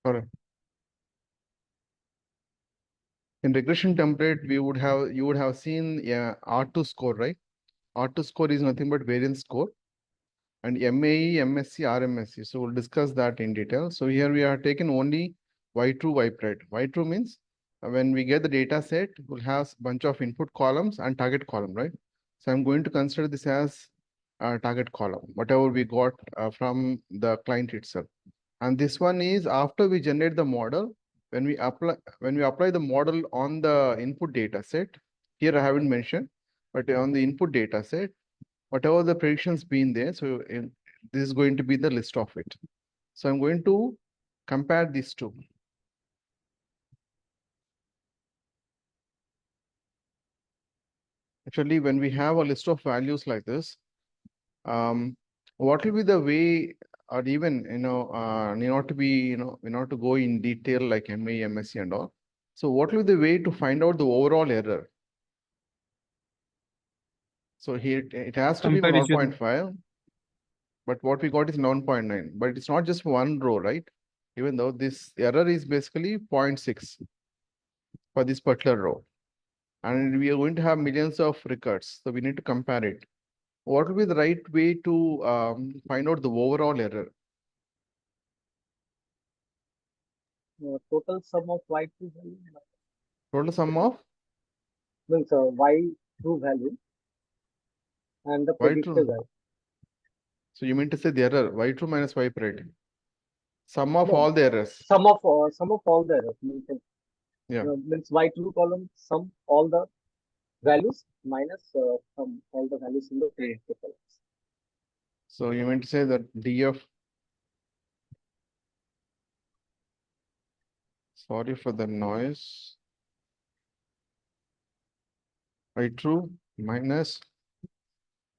Correct. In regression template, you would have seen R2 score, right? R2 score is nothing but variance score, and MAE, MSC, RMSC. So we'll discuss that in detail. So here we are taken only Y true, Y pride. Y true means when we get the data set, we'll have a bunch of input columns and target column, right? So I'm going to consider this as a target column, whatever we got from the client itself. And this one is after we generate the model, when we apply the model on the input data set, here I haven't mentioned, but on the input data set, whatever the predictions been there, so this is going to be the list of it. So I'm going to compare these two. Actually, when we have a list of values like this, what will be the way, or even, need not to be, we not to go in detail like MA, MSc and all. So what will be the way to find out the overall error? So here it has to be Comparison. 1.5, but what we got is 9.9. But it's not just one row, right? Even though this error is basically 0.6 for this particular row. And we are going to have millions of records. So we need to compare it. What will be the right way to find out the overall error? Total sum of y true value Total sum of means y true value and the y predicted true. value. So you mean to say the error y true minus y pride. Sum of No, all the errors. sum of all the errors Yeah. means y true column sum all the values minus sum all the values in the predicted columns. So you mean to say that df. Sorry for the noise. Y true minus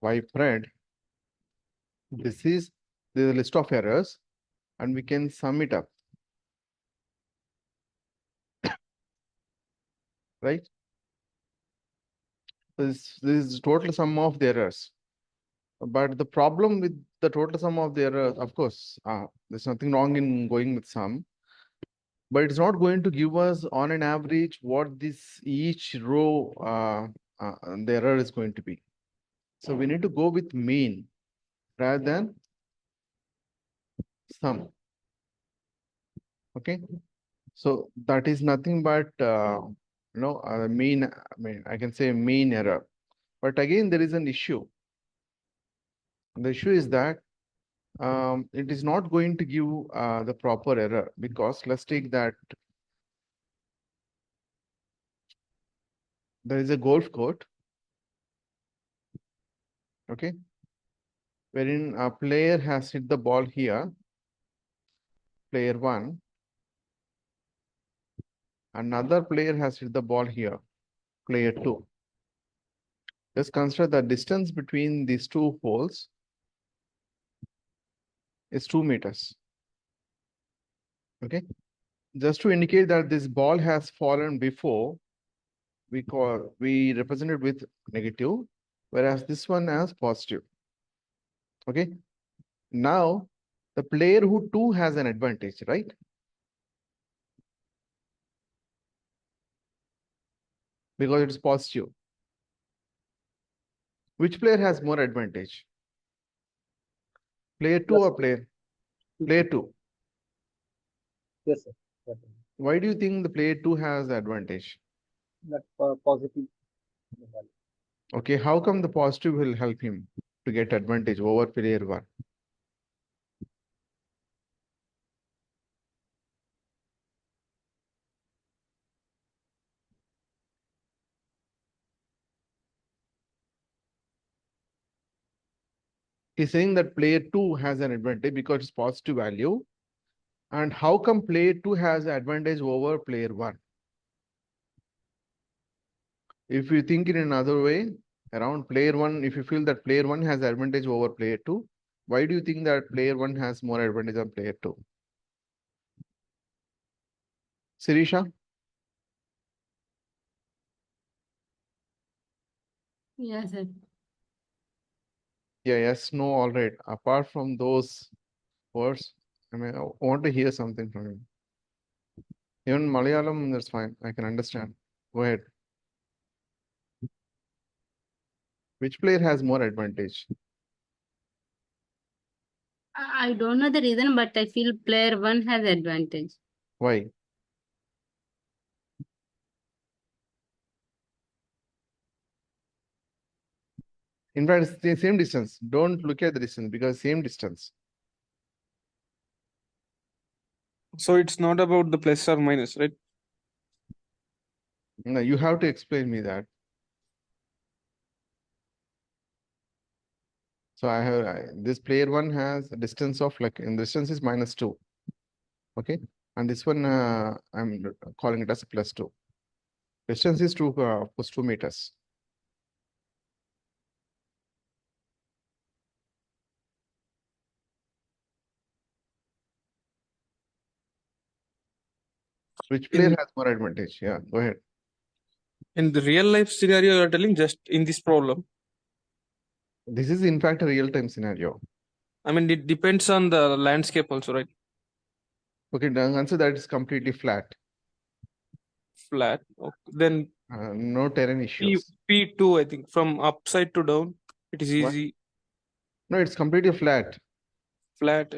y pride. This is the list of errors, and we can sum it up, right? This is total sum of the errors. But the problem with the total sum of the errors, of course, there's nothing wrong in going with sum, but it's not going to give us on an average what this each row the error is going to be. So we need to go with mean rather than sum. Okay. So that is nothing but mean. I mean, I can say mean error. But again, there is an issue. The issue is that it is not going to give the proper error, because let's take that there is a golf court, okay, wherein a player has hit the ball here, player 1, another player has hit the ball here, player 2. Let's consider the distance between these two holes is 2 meters. Okay, just to indicate that this ball has fallen before, we represent it with negative, whereas this one as positive. Okay, now the player who 2 has an advantage, right? Because it's positive. Which player has more advantage? Player 2 Yes, or sir. player 2? Yes, sir. Definitely. Why do you think the player 2 has the advantage? That positive value. Okay, how come the positive will help him to get advantage over player 1? He's saying that player 2 has an advantage because it's positive value. And how come player 2 has advantage over player 1? If you think in another way, around player 1, if you feel that player 1 has advantage over player 2, why do you think that player 1 has more advantage than player 2? Sirisha? Yes, sir. Yeah, yes, no, all right. Apart from those words, I mean, I want to hear something from you. Even Malayalam, that's fine. I can understand. Go ahead. Which player has more advantage? I don't know the reason, but I feel player one has advantage. Why? In fact, it's the same distance. Don't look at the distance because same distance. So it's not about the plus or minus, right? No, you have to explain me that. So this player one has a distance of like, in distance is -2. Okay. And this one, I'm calling it as +2. Distance is plus 2 meters. Which player In has more advantage? Yeah, go ahead. in the real life scenario, you're telling just in this problem. This is in fact a real-time scenario. I mean, it depends on the landscape also, right? Okay, the answer that is completely flat. Flat. Okay. Then No terrain issues. P2, I think, from upside to down, it is What? easy. No, it's completely flat. Flat.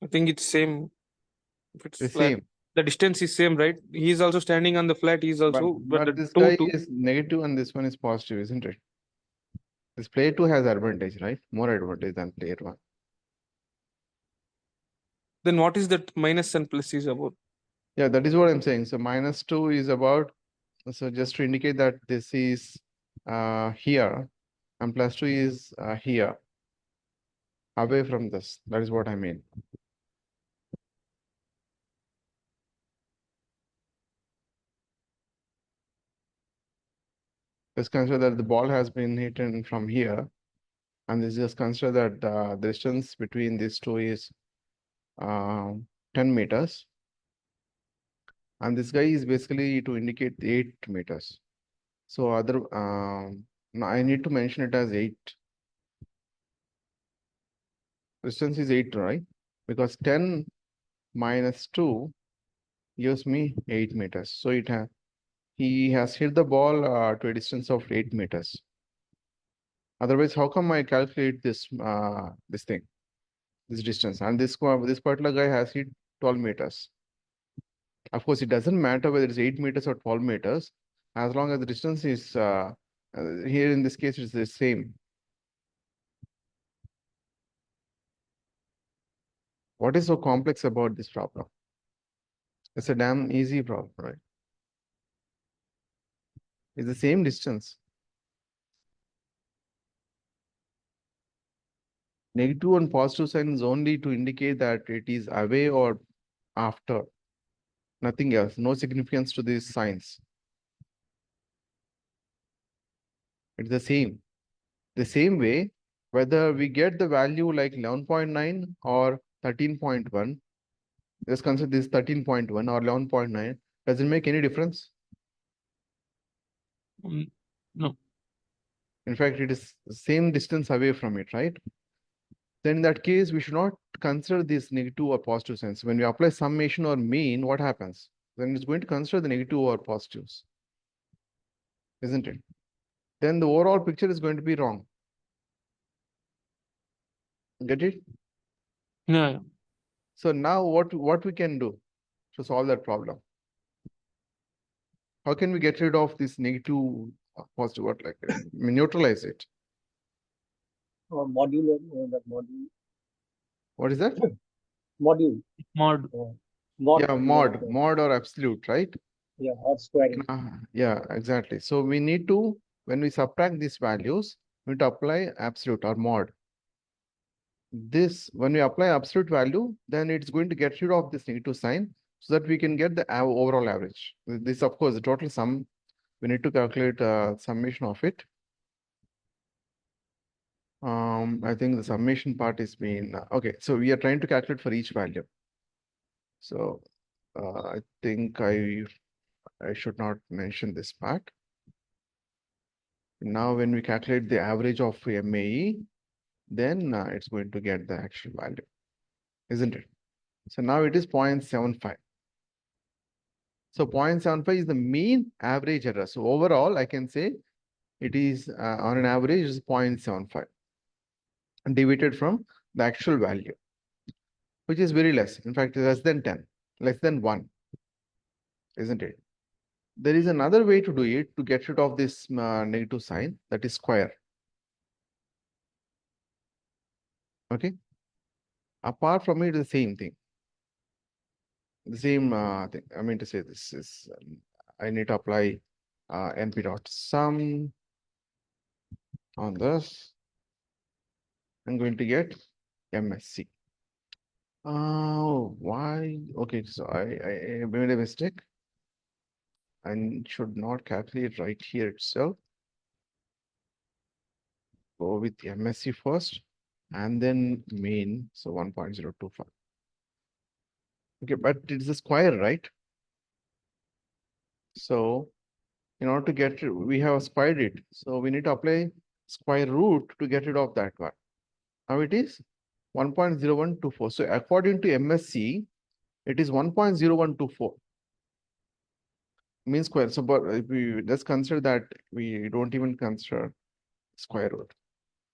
I think it's same. If it's The flat, same. the distance is same, right? He's also standing on the flat. He's But also, but but the this two guy two. is negative and this one is positive, isn't it? This player two has advantage, right? More advantage than player one. Then what is that minus and plus is about? Yeah, that is what I'm saying. So -2 is about, so just to indicate that this is here and +2 is here, away from this. That is what I mean. Let's consider that the ball has been hit in from here, and let's just consider that the distance between these two is 10 meters, and this guy is basically to indicate 8 meters. So no, I need to mention it as 8. Distance is 8, right? Because 10 minus 2 gives me 8 meters. So he has hit the ball to a distance of 8 meters. Otherwise, how come I calculate this this distance? And this particular guy has hit 12 meters. Of course, it doesn't matter whether it's 8 meters or 12 meters, as long as the distance is here in this case it's the same. What is so complex about this problem? It's a damn easy problem, right? It's the same distance. Negative and positive sign is only to indicate that it is away or after. Nothing else. No significance to these signs. It's the same. The same way, whether we get the value like 11.9 or 13.1, let's consider this 13.1 or 11.9, does it make any difference? No. In fact, it is the same distance away from it, right? Then in that case, we should not consider this negative or positive signs. When we apply summation or mean, what happens? Then it's going to consider the negative or positives, isn't it? Then the overall picture is going to be wrong. Get it? Yeah. So now what we can do to solve that problem? How can we get rid of this negative positive, what like neutralize it? Modular, that module, What is that? module, Mod. mod, Yeah, mod or absolute, right? yeah, or squaring. Yeah, exactly. So we need to, when we subtract these values, we need to apply absolute or mod. This, when we apply absolute value, then it's going to get rid of this negative sign so that we can get the overall average. This, of course, the total sum, we need to calculate summation of it. I think the summation part is being, okay, so we are trying to calculate for each value. So I think I should not mention this part. Now, when we calculate the average of MAE, then it's going to get the actual value, isn't it? So now it is 0.75. So 0.75 is the mean average error. So overall, I can say it is on an average is 0.75 divided from the actual value, which is very less. In fact, less than 10, less than 1, isn't it? There is another way to do it to get rid of this negative sign, that is square. Okay. Apart from it, the same thing. The same thing. I mean to say this is, I need to apply np dot sum on this. I'm going to get MSC. Oh, why? Okay, so I made a mistake. I should not calculate right here itself. Go with MSC first and then mean. So 1.025. Okay, but it's a square, right? So in order to get it, we have squared it. So we need to apply square root to get rid of that one. Now it is 1.0124. So according to MSC, it is 1.0124 mean square. So but if we just consider that we don't even consider square root.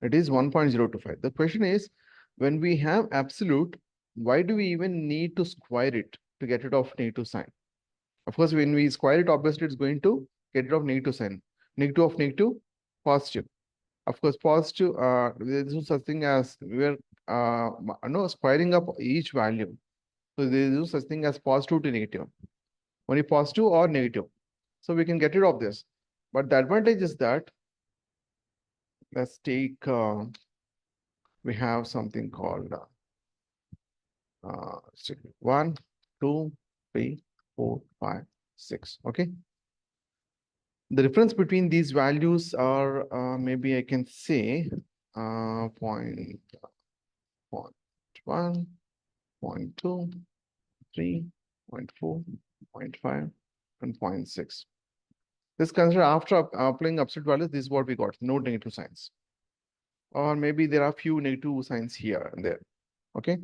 It is 1.025. The question is, when we have absolute, why do we even need to square it to get rid of negative sign? Of course, when we square it, obviously it's going to get rid of negative sign. Negative of negative, positive. Of course, positive, there is no such thing as we are squaring up each value. So there is no such thing as positive to negative. Only positive or negative. So we can get rid of this. But the advantage is that, let's take, we have something called 1, 2, 3, 4, 5, 6. Okay. The difference between these values are maybe I can say point 1, 0.2, 3, 0.4, 0.5, and 0.6. This consider after applying absolute values, this is what we got, no negative signs. Or maybe there are few negative signs here and there. Okay.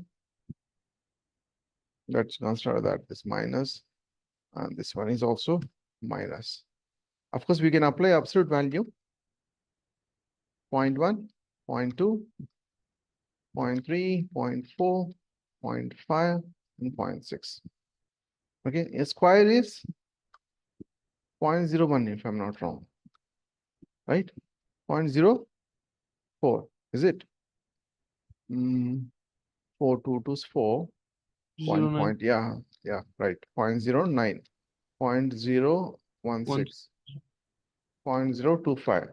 Let's consider that this minus and this one is also minus. Of course, we can apply absolute value 0.1, 0.2, 0.3, 0.4, 0.5, and 0.6. Okay, a square is 0.01 if I'm not wrong, right? 0.04, is it? 4, 2, 2 is 4. 1 09. point, yeah, right. 0.09, 0.016, 0.025,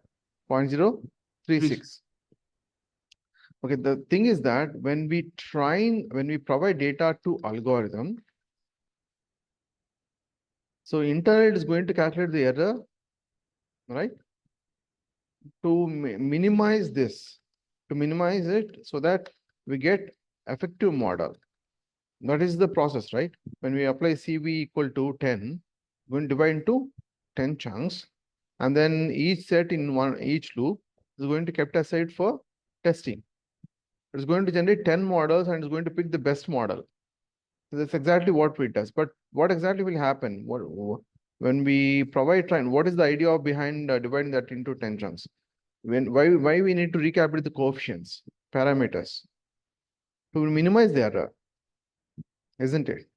0.036. Okay, the thing is that when we provide data to algorithm, so internet is going to calculate the error, right? To minimize this, to minimize it so that we get effective model. That is the process, right? When we apply CV equal to 10, we're going to divide into 10 chunks, and then each set in each loop is going to kept aside for testing. It's going to generate 10 models and it's going to pick the best model. So that's exactly what it does. But what exactly will happen? When we provide train, what is the idea behind dividing that into 10 chunks? Why we need to recalculate the coefficients, parameters to minimize the error, isn't it?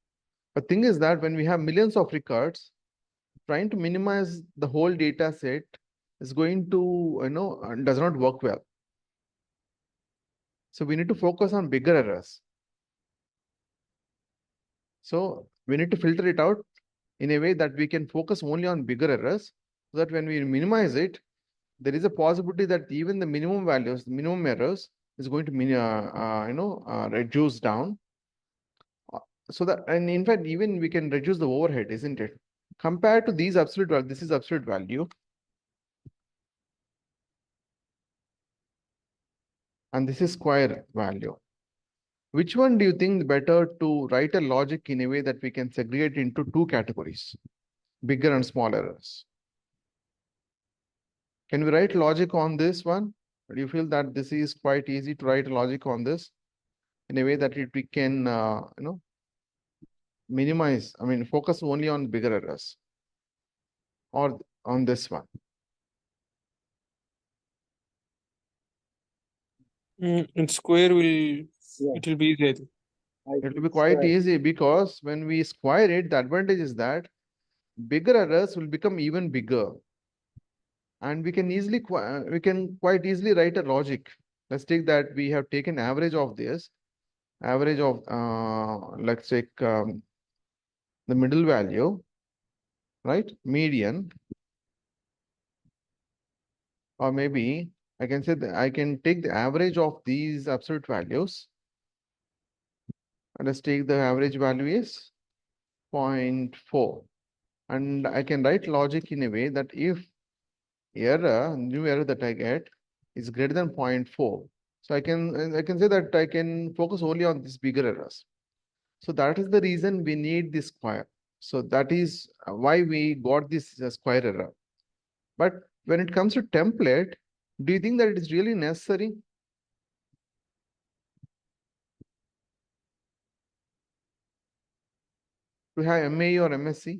But thing is that when we have millions of records, trying to minimize the whole data set is going to, does not work well. So we need to focus on bigger errors. So we need to filter it out in a way that we can focus only on bigger errors, so that when we minimize it, there is a possibility that even the minimum values, the minimum errors is going to reduce down. So that, and in fact, even we can reduce the overhead, isn't it? Compared to these absolute value, this is absolute value. And this is square value. Which one do you think better to write a logic in a way that we can segregate into two categories, bigger and small errors? Can we write logic on this one? Do you feel that this is quite easy to write logic on this in a way that we can, minimize, focus only on bigger errors or on this one? In square Yeah, it will be easy, I think. I It will think be quite square. easy because when we square it, the advantage is that bigger errors will become even bigger, and we can quite easily write a logic. Let's take that we have taken average of this, average of let's take the middle value, right? Median, or maybe I can say that I can take the average of these absolute values, and let's take the average value is 0.4, and I can write logic in a way that if new error that I get is greater than 0.4, so I can say that I can focus only on these bigger errors. So that is the reason we need this square. So that is why we got this square error. But when it comes to template, do you think that it is really necessary to have MAE or MSc?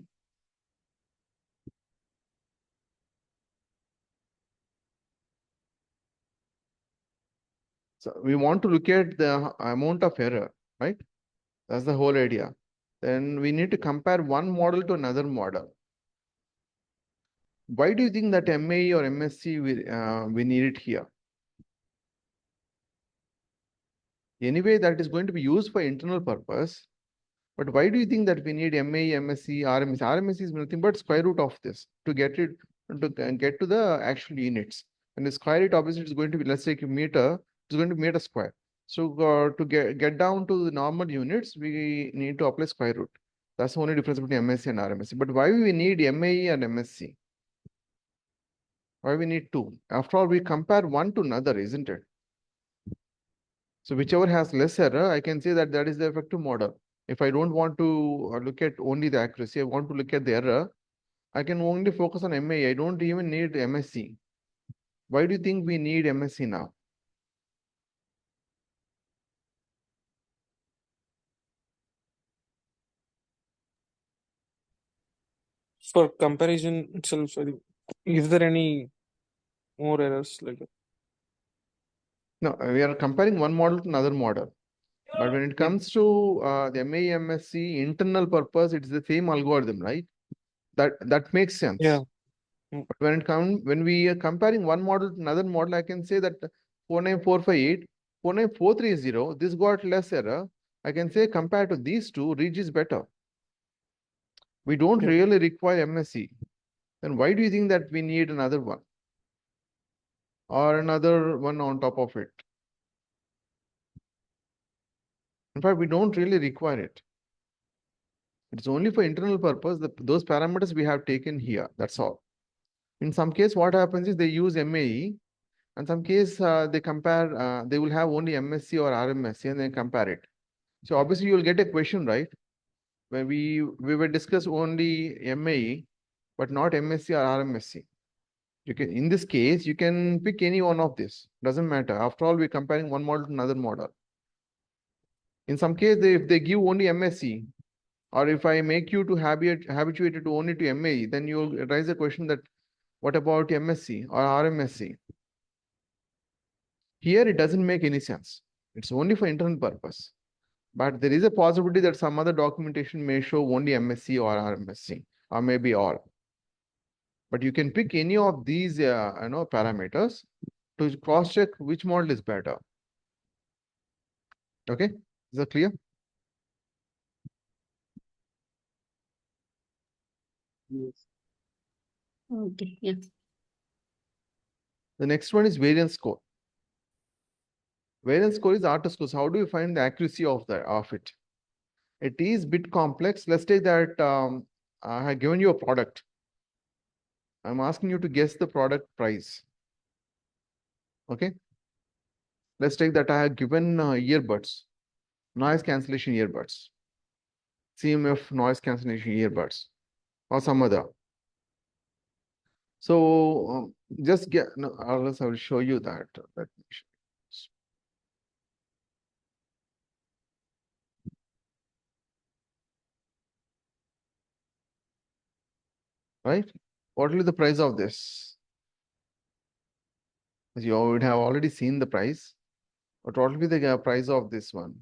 So we want to look at the amount of error, right? That's the whole idea. Then we need to compare one model to another model. Why do you think that MAE or MSc we need it here? Anyway, that is going to be used for internal purpose. But why do you think that we need MAE, MSc, RMSc? RMSc is nothing but square root of this to get it to get to the actual units. And the square root obviously is going to be, let's say a meter, it's going to be meter square. So to get down to the normal units, we need to apply square root. That's the only difference between MSc and RMSc. But why we need MAE and MSc? Why we need two? After all, we compare one to another, isn't it? So whichever has less error, I can say that that is the effective model. If I don't want to look at only the accuracy, I want to look at the error, I can only focus on MAE. I don't even need MSc. Why do you think we need MSc now? For comparison itself, I think. Is there any more errors like that? No, we are comparing one model to another model. But when it comes to the MAE, MSc internal purpose, it's the same algorithm, right? That makes Yeah. sense. But when we are comparing one model to another model, I can say that 49458, 49430, this got less error. I can say compared to these two, Ridge is better. We don't Yeah. really require MSc. Then why do you think that we need another one or another one on top of it? In fact, we don't really require it. It's only for internal purpose. Those parameters we have taken here. That's all. In some case, what happens is they use MAE. In some case, they compare. They will have only MSc or RMSc and then compare it. So obviously, you will get a question, right? When we will discuss only MAE, but not MSc or RMSc. You can, in this case, you can pick any one of this. Doesn't matter. After all, we're comparing one model to another model. In some case, if they give only MSc, or if I make you to habituated to only to MAE, then you'll raise a question that what about MSc or RMSc? Here, it doesn't make any sense. It's only for internal purpose. But there is a possibility that some other documentation may show only MSc or RMSc, or maybe all. But you can pick any of these parameters to cross check which model is better. Okay, is that clear? Yes. Okay, yeah. The next one is variance score. Variance score is R score. How do you find the accuracy of it? It is bit complex. Let's take that I have given you a product. I'm asking you to guess the product price. Okay. Let's take that I have given earbuds, noise cancellation earbuds, CMF noise cancellation earbuds, or some other. So just get, no, or else I will show you that. Let me show you. Right? What will be the price of this? You would have already seen the price, but what will be the price of this one?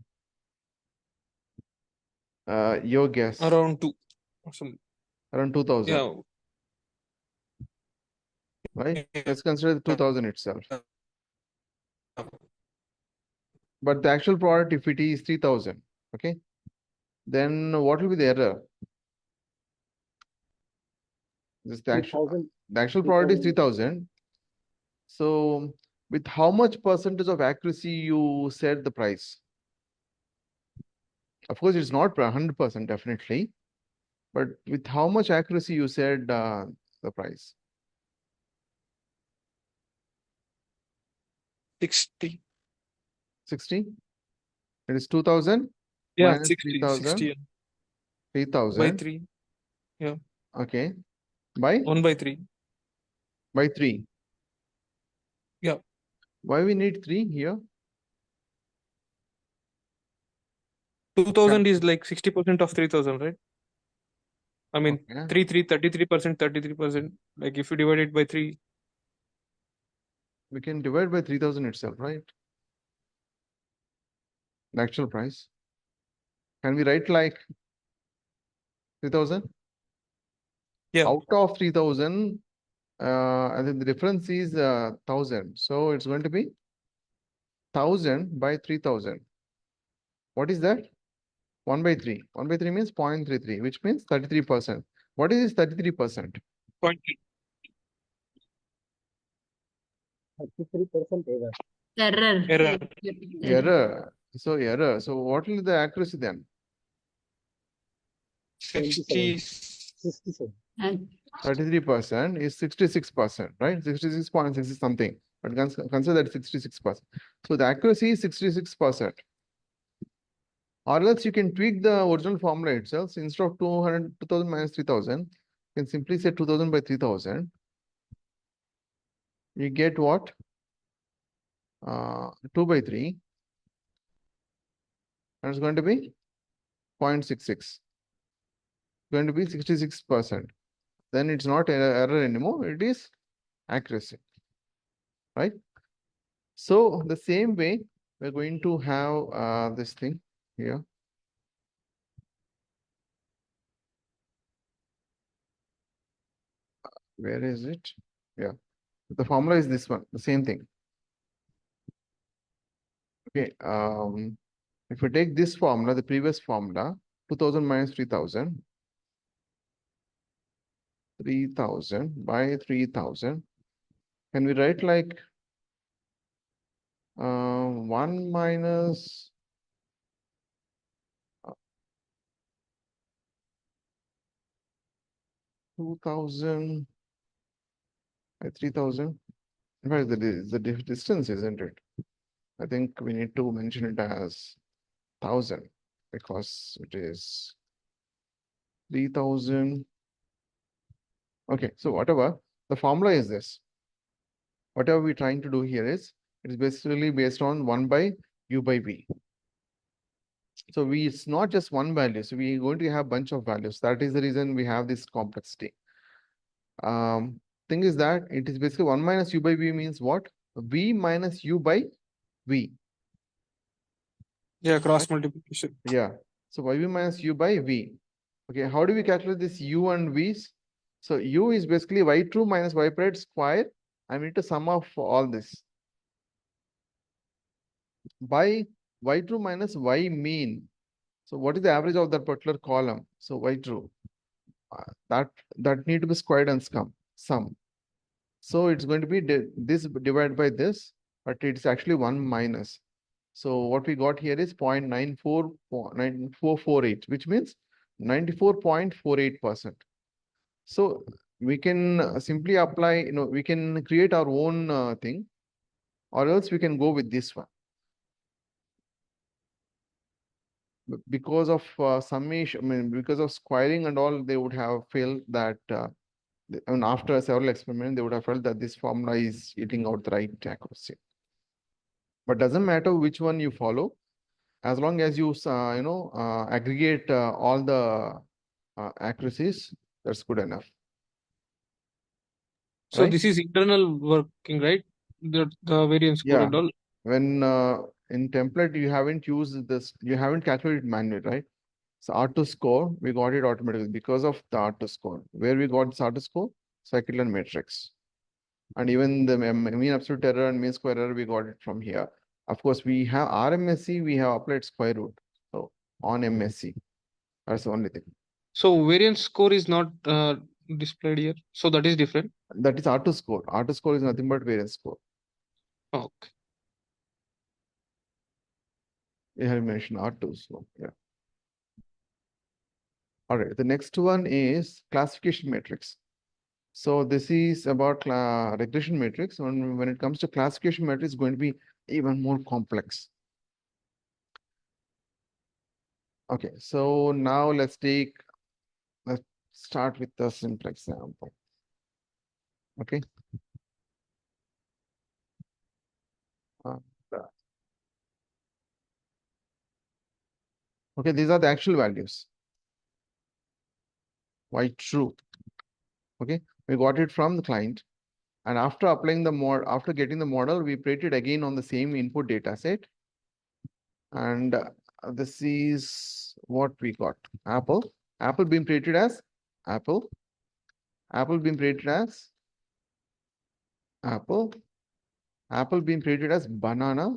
Your guess. Around 2. Some, Around 2000, yeah. right? Yeah. Let's consider the 2000 itself. But the actual product, if it is 3000, okay, then what will be the error? This the actual 3000. product is 3000. 3000. So with how much percentage of accuracy you said the price? Of course, it's not 100% definitely, but with how much accuracy you said the price? 60. 60? It is 2000 Yeah, minus 60. 3000, 60 by 3000. 3. Yeah. Okay. By 1 by 3. 3. Yeah. Why we need 3 here? 2000 is like 60% of 3000, right? I mean, Okay. 33%, 33%. Like if you divide it by 3. We can divide by 3000 itself, right? The actual price. Can we write like 3000? Yeah. Out of 3000, I think the difference is 1000. So it's going to be 1000 by 3000. What is that? 1 by 3. 1 by 3 means 0.33, which means 33%. What is this 33%? 0.3. 33% error. Error. Error. Error. So error. So what will be the accuracy then? 27. 60. 67. 33% is 66%, right? 66.6 something. But consider that 66%. So the accuracy is 66%. Or else you can tweak the original formula itself. So instead of 2000 minus 3000, you can simply say 2000 by 3000. You get what? 2 by 3. And it's going to be 0.66. Going to be 66%. Then it's not error anymore. It is accuracy, right? So the same way, we're going to have this thing here. Where is it? Yeah. The formula is this one, the same thing. Okay. If we take this formula, the previous formula, 2000 minus 3000, 3000 by 3000. Can we write like 1 minus 2000 by 3000? In fact, the distance, isn't it? I think we need to mention it as 1000 because it is 3000. Okay, so whatever, the formula is this. Whatever we're trying to do here is, it is basically based on 1 by u by v. So it's not just one value. So we're going to have a bunch of values. That is the reason we have this complexity. Thing is that it is basically 1 minus u by v means what? V minus u by v. Yeah, cross multiplication. Yeah. So yv minus u by v. Okay, how do we calculate this u and v's? So u is basically y true minus y prime square. I need to sum of all this by y true minus y mean. So what is the average of that particular column? So y true. That need to be squared and sum. So it's going to be this divided by this, but it's actually 1 minus. So what we got here is 0.9448, which means 94.48%. So we can simply apply, we can create our own thing, or else we can go with this one. Because of summation, I mean, because of squaring and all, they would have felt that And after several experiments, they would have felt that this formula is eating out the right accuracy. But doesn't matter which one you follow, as long as you aggregate all the accuracies, that's good enough. So Right? this is internal working, right? The variance score Yeah. and all. When in template you haven't used this, you haven't calculated manually, right? So R2 score, we got it automatically because of the R2 score. Where we got this R2 score? Scikit-learn matrix. And even the mean absolute error and mean square error, we got it from here. Of course, we have RMSE, we have applied square root. So on MSC, that's the only thing. So variance score is not displayed here. So that is different. That is R2 score. R2 score is nothing but variance score. Okay. We have mentioned R2, so yeah. All right, the next one is classification matrix. So this is about regression matrix. When it comes to classification matrix, it's going to be even more complex. Okay, so now let's start with the simple example. Okay. Uh, okay, these are the actual values. Why true? Okay, we got it from the client. And after applying the mod, after getting the model, we prate it again on the same input data set. And this is what we got. Apple. Apple being created as Apple. Apple being created as Apple. Apple being created as banana.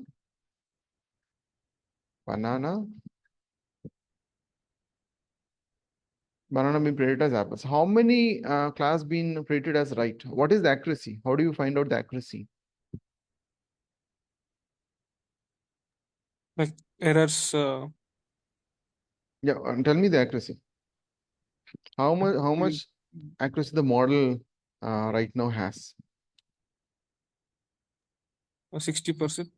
Banana. Banana being created as apple. So how many class being created as right? What is the accuracy? How do you find out the accuracy? Like errors. Yeah, and tell me the accuracy. How much accuracy the model right now has? 60%.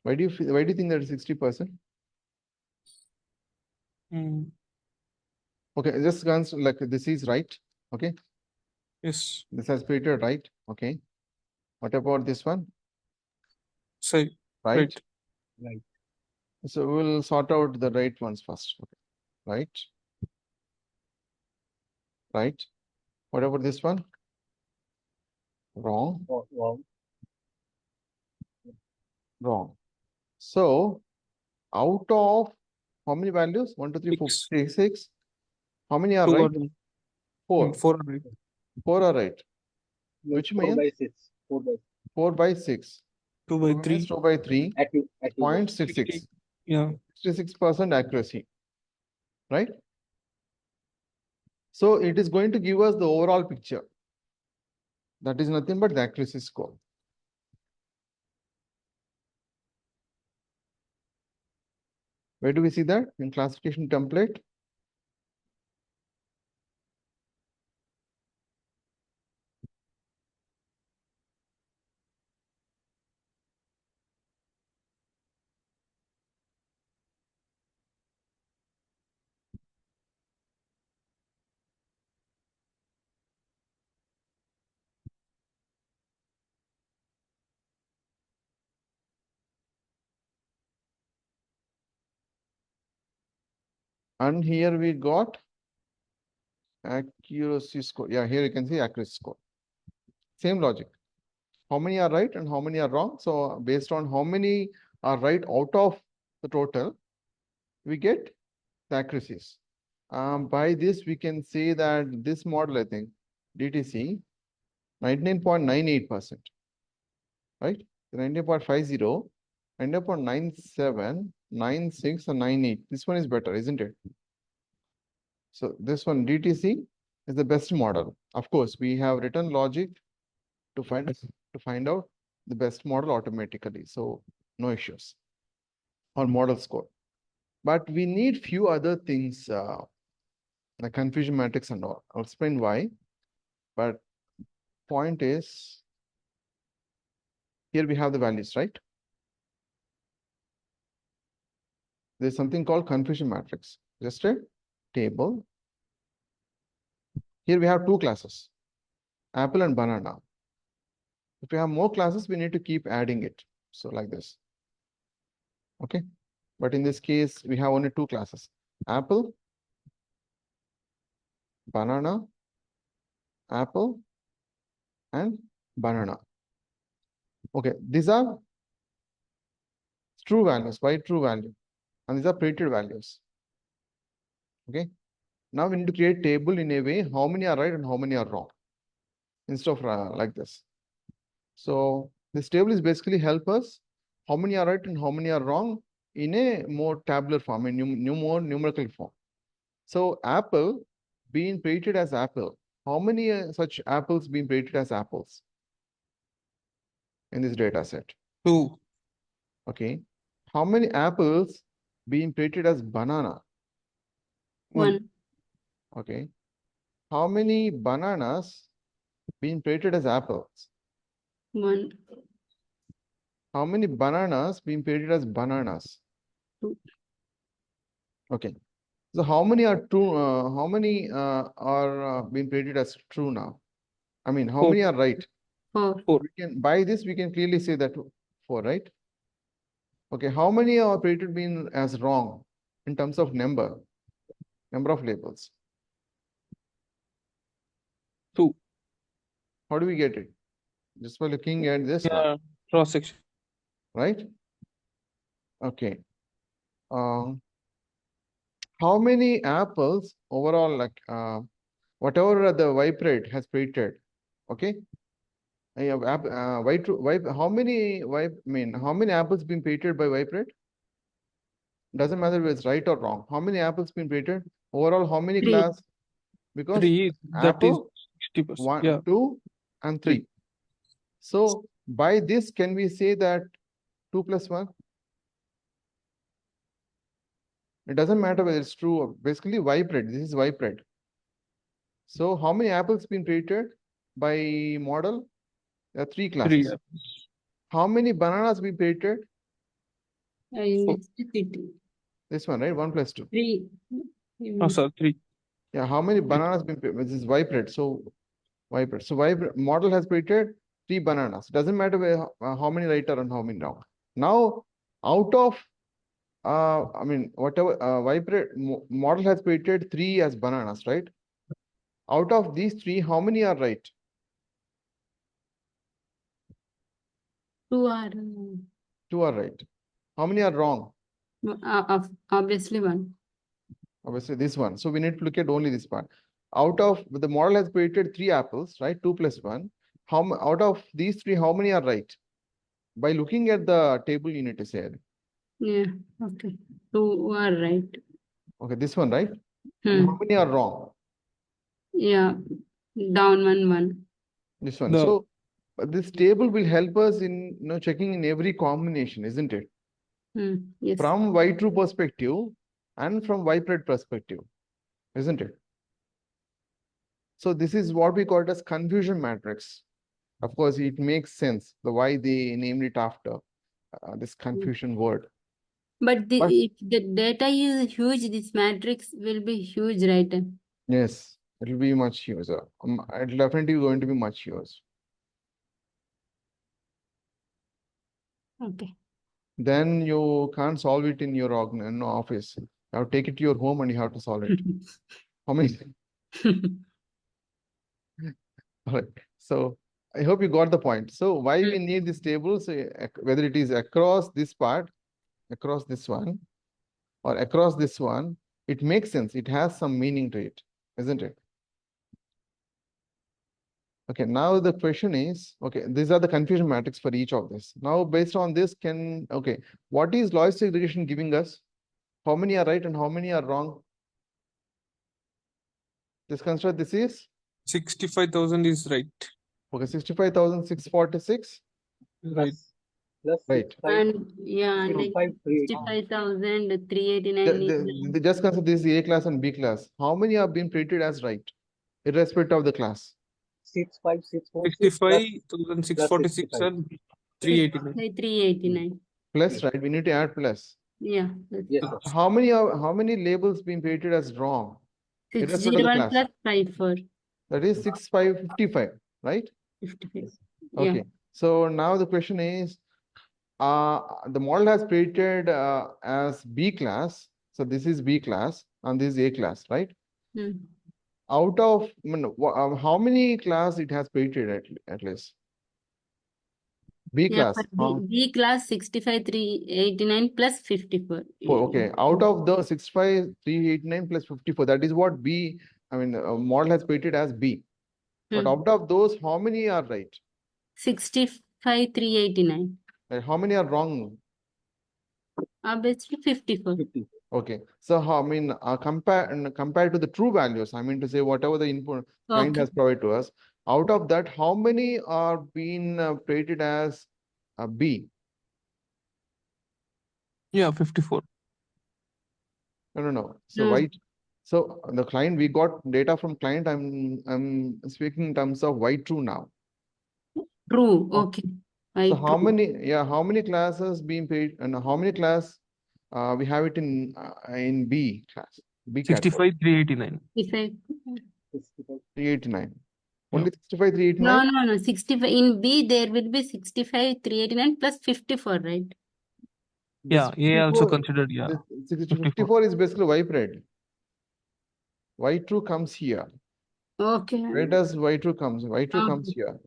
Why do you think that is 60%? Mm, Okay, just glance like this is right. Okay, yes. this has created right. Okay, what about this one? Say Right. right. Right. So we'll sort out the right ones first. Okay. Right. Right. What about this one? Wrong. Wrong. Wrong. So out of how many values? 1, 2, 3, 4, 6. 5, 6. How many are 2 right? are wrong. 4. 4 are right. 4 are right. Yes, Which 4 means by 6. 4 by 4 by 6. 2 by 2 means 3. 2 by 3. accurate. 0.66. Yeah. 66% accuracy. Right? So it is going to give us the overall picture. That is nothing but the accuracy score. Where do we see that? In classification template. And here we got accuracy score. Yeah, here you can see accuracy score. Same logic. How many are right and how many are wrong? So based on how many are right out of the total, we get the accuracies. By this, we can say that this model, I think, DTC, 99.98%, right? 19.50, 19.97, 96, and 98. This one is better, isn't it? So this one, DTC, is the best model. Of course, we have written logic to find out the best model automatically. So no issues on model score. But we need few other things, like confusion matrix and all. I'll explain why. But point is, here we have the values, right? There's something called confusion matrix. Just a table Here we have two classes, apple and banana. If we have more classes, we need to keep adding it. So like this. Okay. But in this case, we have only two classes, apple, banana, apple, and banana. Okay. These are true values, by true value. And these are predicted values. Okay. Now we need to create table in a way, how many are right and how many are wrong, instead of like this. So this table is basically help us how many are right and how many are wrong in a more tabular form, in more numerical form. So apple being predicted as apple, how many such apples being predicted as apples in this data set? 2. Okay. How many apples being predicted as banana? 1. Okay. How many bananas being predicted as apples? 1. How many bananas being predicted as bananas? 2. Okay. So how many are true? How many are being predicted as true now? I mean, how 4. many are right? 4. 4. We can by this we can clearly say that 4, right? Okay. How many are predicted being as wrong in terms of number of labels? 2. How do we get it? Just by looking at this one, Yeah. Cross section. right? Okay. How many apples overall, like whatever the vibrate has predicted, okay? I have how many how many apples been predicted by vibrate? Doesn't matter if it's right or wrong. How many apples been predicted? Overall, how many 3. class? Because 3. That is apple, 60%. 1, Yeah. 2, and 3. 3. So by this, can we say that 2 plus 1? It doesn't matter whether it's true or basically vibrate. This is vibrate. So how many apples been predicted by model? There are 3 3. classes. Yeah. How many bananas been predicted? In 4. next city. This one, right? 1 plus 2. 3. Oh, sir. 3. Yeah, how many bananas been predicted? This is vibrate. So vibrate. So vibrate model has predicted 3 bananas. Doesn't matter where, how many right are and how many wrong. Now, out of whatever vibrate model has predicted 3 as bananas, right? Out of these 3, how many are right? 2 are 2 are right. How many are wrong? obviously 1. Obviously, this one. So we need to look at only this part. Out of the model has predicted 3 apples, right? 2 plus 1. Out of these 3, how many are right? By looking at the table, you need to say it. Yeah. Okay. 2 are right. Okay, this one, right? And how many are wrong? Yeah. Down 1. This one. The So this table will help us in checking in every combination, isn't it? Yes. From Y true perspective and from Y pred perspective, isn't it? So this is what we call it as confusion matrix. Of course, it makes sense the why they named it after this confusion word. But But if the data is huge, this matrix will be huge, right? yes, it will be much huge. It'll definitely going to be much huge. Okay. Then you can't solve it in your office. You have to take it to your home and you have to solve it. How many? All right. So I hope you got the point. So why we need this table? So whether it is across this part, across this one, or across this one, it makes sense. It has some meaning to it, isn't it? Okay, now the question is, okay, these are the confusion matrix for each of this. Now, based on this, what is logistic regression giving us? How many are right and how many are wrong? This construct, this is? 65,000 is right. Okay, 65,646. Right. Plus Right. 65, And yeah, like 65,389 is Just consider this A class and B class. How many have been treated as right, irrespective of the class? 65646 plus 65,646 65. and 389. 389. Plus, right? We need to add plus. Yeah. Yes, sir. So how many labels been treated as wrong, irrespective of the 601 class? plus 54. That is 6555, right? 55. Yeah. Okay. So now the question is, the model has predicted as B class. So this is B class and this is A class, right? Hmm. Out of, I mean, how many class it has predicted at least? B Yeah, class. for B class 65,389 plus 54. Okay. Out of the 65,389 plus 54, that is what B, I mean, model has predicted as B. But out of those, how many are right? 65,389. Like, how many are wrong? Obviously 54. 50. Okay. So how, I mean, compared to the true values, I mean to say whatever the input client Okay. has provided to us, out of that, how many are being predicted as B? Yeah, 54. No. So No. why? So the client, we got data from client. I'm speaking in terms of why true now. True. Oh. Okay. So Right. how many classes being paid and how many class we have it in B class, B category, 65,389. 65. 65. 389. Yeah. Only 65, No, 389? no. 65. In B, there will be 65,389 plus 54, right? Yeah, This A also 54, considered, yeah, this 54. 54 is basically Y spread. Y true comes here. Okay. Where does Y true comes? Y true comes Okay. here.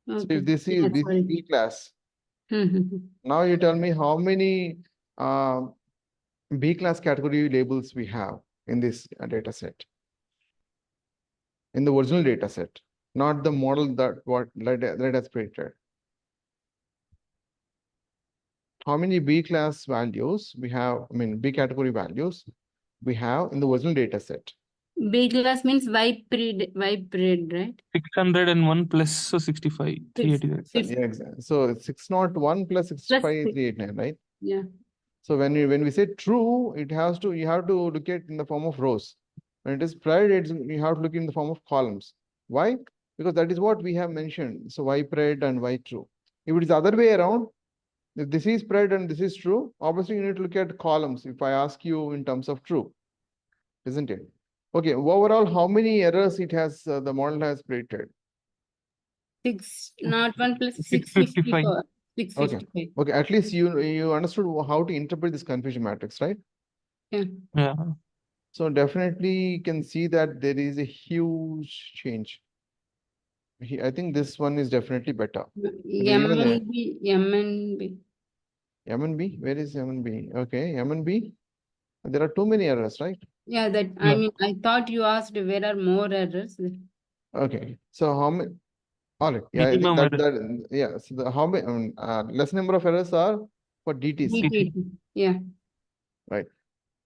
So Okay. if this Yeah, is sorry. B class, Hmm. now you tell me how many B class category labels we have in this data set, in the original data set, not the model that has predicted. How many B class values we have, I mean, B category values we have in the original data set? B class means Y period, right? 601 plus 65, 389. Yeah, exactly. So 601 plus Plus 65, 389, right? Yeah. So when we say true, you have to look at in the form of rows. When it is spread, you have to look in the form of columns. Why? Because that is what we have mentioned. So Y spread and Y true. If it is the other way around, if this is spread and this is true, obviously you need to look at columns. If I ask you in terms of true, isn't it? Okay. Overall, how many errors the model has predicted? Not 1 plus 655. 654. Okay. 655. Okay. At least you understood how to interpret this confusion matrix, right? Yeah. Yeah. So definitely you can see that there is a huge change. I think this one is definitely better. And even MNB, MNB. M and B, where is M and B? Okay, M and B. There are too many errors, right? Yeah, that I Yeah. mean, I thought you asked where are more errors. Okay. So how many? All right. Yeah, I think Minimum error. yeah. So how many? Less number of errors are for DTC, DTT. Yeah. right?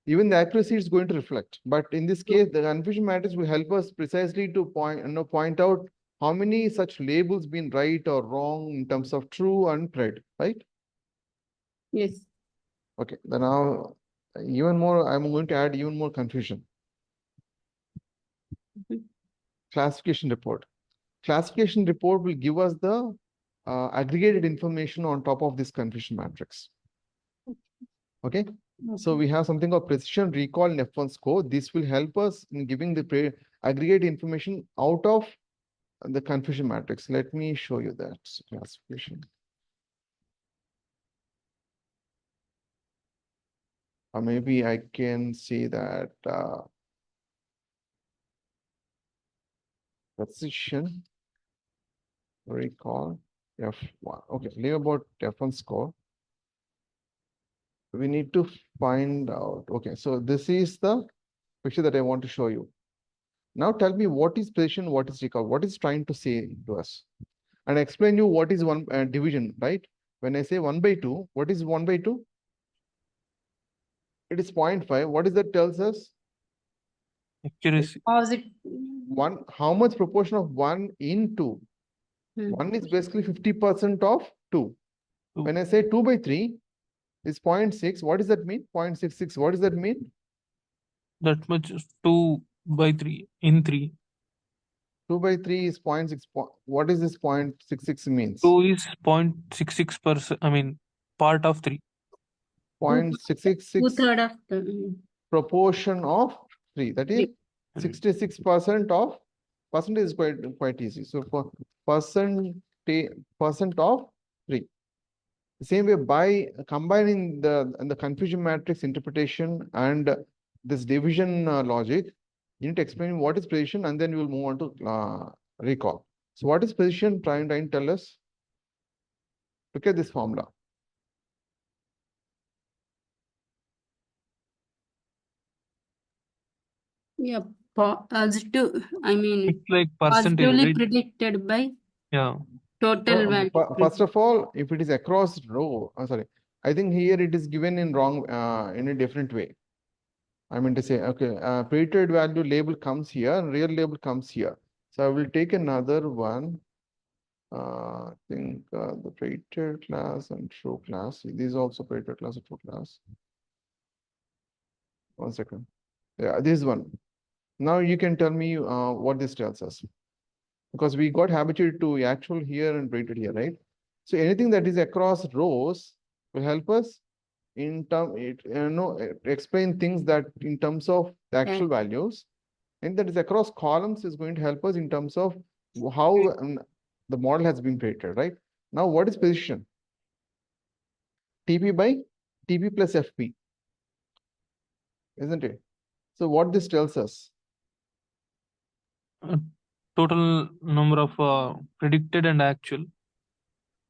Even the accuracy is going to reflect. But in this case, the confusion matrix will help us precisely to point out how many such labels been right or wrong in terms of true and pred, right? Yes. Okay. Then now, even more, I'm going to add even more confusion. Mhm. Classification report. Classification report will give us the aggregated information on top of this confusion matrix. Okay. So we have something called precision recall in F1 score. This will help us in giving the aggregate information out of the confusion matrix. Let me show you that classification. Or maybe I can say that precision recall F1. Okay, leave about F1 score. We need to find out. Okay, so this is the picture that I want to show you. Now tell me what is precision, what is recall, what is trying to say to us? And I explain you what is one division, right? When I say 1 by 2, what is 1 by 2? It is 0.5. What is that tells us? Accuracy. Positive. How much proportion of 1 in 2? Hmm. 1 is basically 50% of 2. Two. When I say 2 by 3 is 0.6, what does that mean? 0.66, what does that mean? That much is 2 by 3 in 3. 2 by 3 is 0.6. What is this 0.66 means? 2 is 0.66%. I mean, part of 3. 0.666 2/3 of the proportion of 3. That is three. 66% of percentage is quite easy. So for percent of 3. The same way, by combining the confusion matrix interpretation and this division logic, you need to explain what is precision, and then we will move on to recall. So what is precision? Try and tell us. Look at this formula. Yeah, positive. I mean, It's like percentage, positively right? predicted by Yeah. total value. First of all, if it is across row, sorry, I think here it is given in wrong, in a different way. I mean to say, okay, predicted value label comes here, and real label comes here. So I will take another one. I think the predicted class and true class. This is also predicted class and true class. 1 second. Yeah, this one. Now you can tell me what this tells us, because we got habituated to actual here and predicted here, right? So anything that is across rows will help us in explain things that in terms of the actual values, and that is across columns is going to help us in terms of how the model has been created, right? Now, what is precision? TP by TP plus FP, isn't it? So what this tells us? Total number of predicted and actual.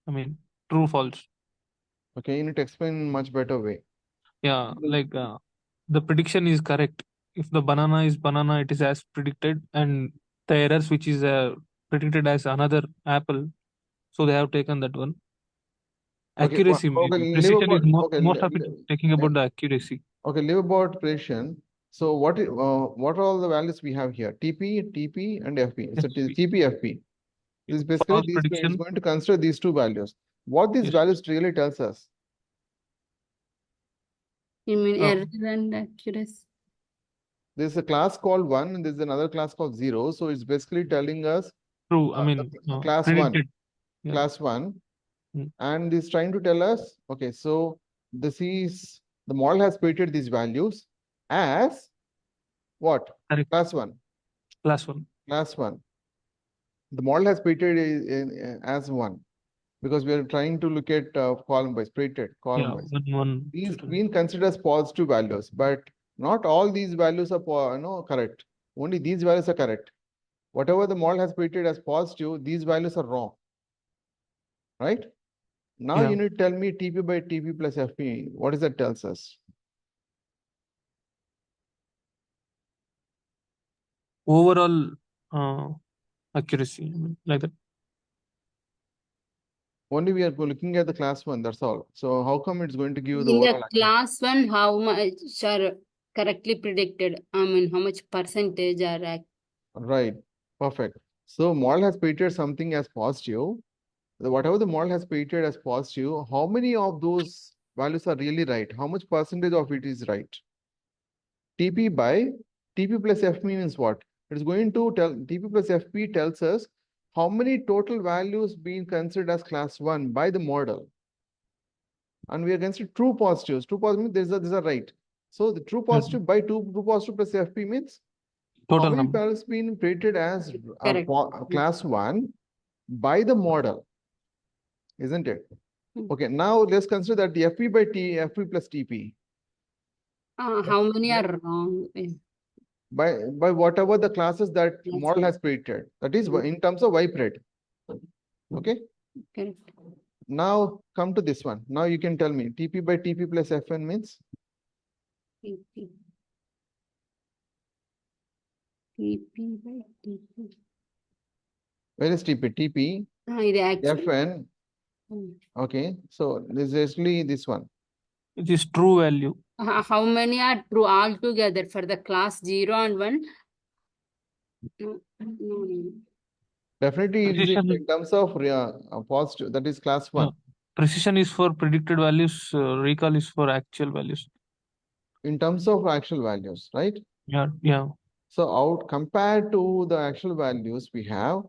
I mean, true, false. Okay, you need to explain in much better way. Yeah, like the prediction is correct. If the banana is banana, it is as predicted, and the errors which is predicted as another apple, so they have taken that one. Okay, Accuracy, okay, maybe leave precision is about okay, most of it taking about the accuracy. okay, leave about precision. So what are all the values we have here? TP, TP, and FP. So FP. TP, FP. This basically False these is prediction. going to consider these two values. What these Yes. values really tells us? You mean Oh. error and accuracy? There's a class called 1 and there's another class called 0. So it's basically telling us True. I mean, class predicted. 1, Yeah. class 1. Mm. And it's trying to tell us, okay, so this is, the model has created these values as what? Correct. Class 1. Class 1. Class 1. The model has created as 1, because we are trying to look at column wise, created column wise. One. These being considered as positive values, but not all these values are correct. Only these values are correct. Whatever the model has created as positive, these values are wrong. Right? Now Yeah. you need to tell me TP by TP plus FP. What is that tells us? Overall accuracy, I mean, like that. Only we are looking at the class 1, that's all. So how come it's going to give the In overall the accuracy? class 1, how much are correctly predicted? I mean, how much percentage are Right. Perfect. So model has created something as positive. Whatever the model has created as positive, how many of those values are really right? How much percentage of it is right? TP by TP plus FP means what? It is going to tell TP plus FP tells us how many total values being considered as class 1 by the model. And we are considering true positives. True positive means these are right. So the true positive by true positive plus FP means Total how many number. values being created as correct? class 1 by the model, isn't it? Okay, now let's consider that the FP by FP plus TP. How many are wrong? By whatever the classes that model has created. That is in terms of YPRED. Okay. Correct. Now come to this one. Now you can tell me TP by TP plus FN means? TP. TP by TP. Where is TP? TP, FN. Okay, so this is actually this one. It is true value. How many are true altogether for the class 0 and 1? No. Definitely it is Precision. in terms of positive, that is class 1. Precision is for predicted values. Recall is for actual values. In terms of actual values, right? Yeah. So out compared to the actual values we have,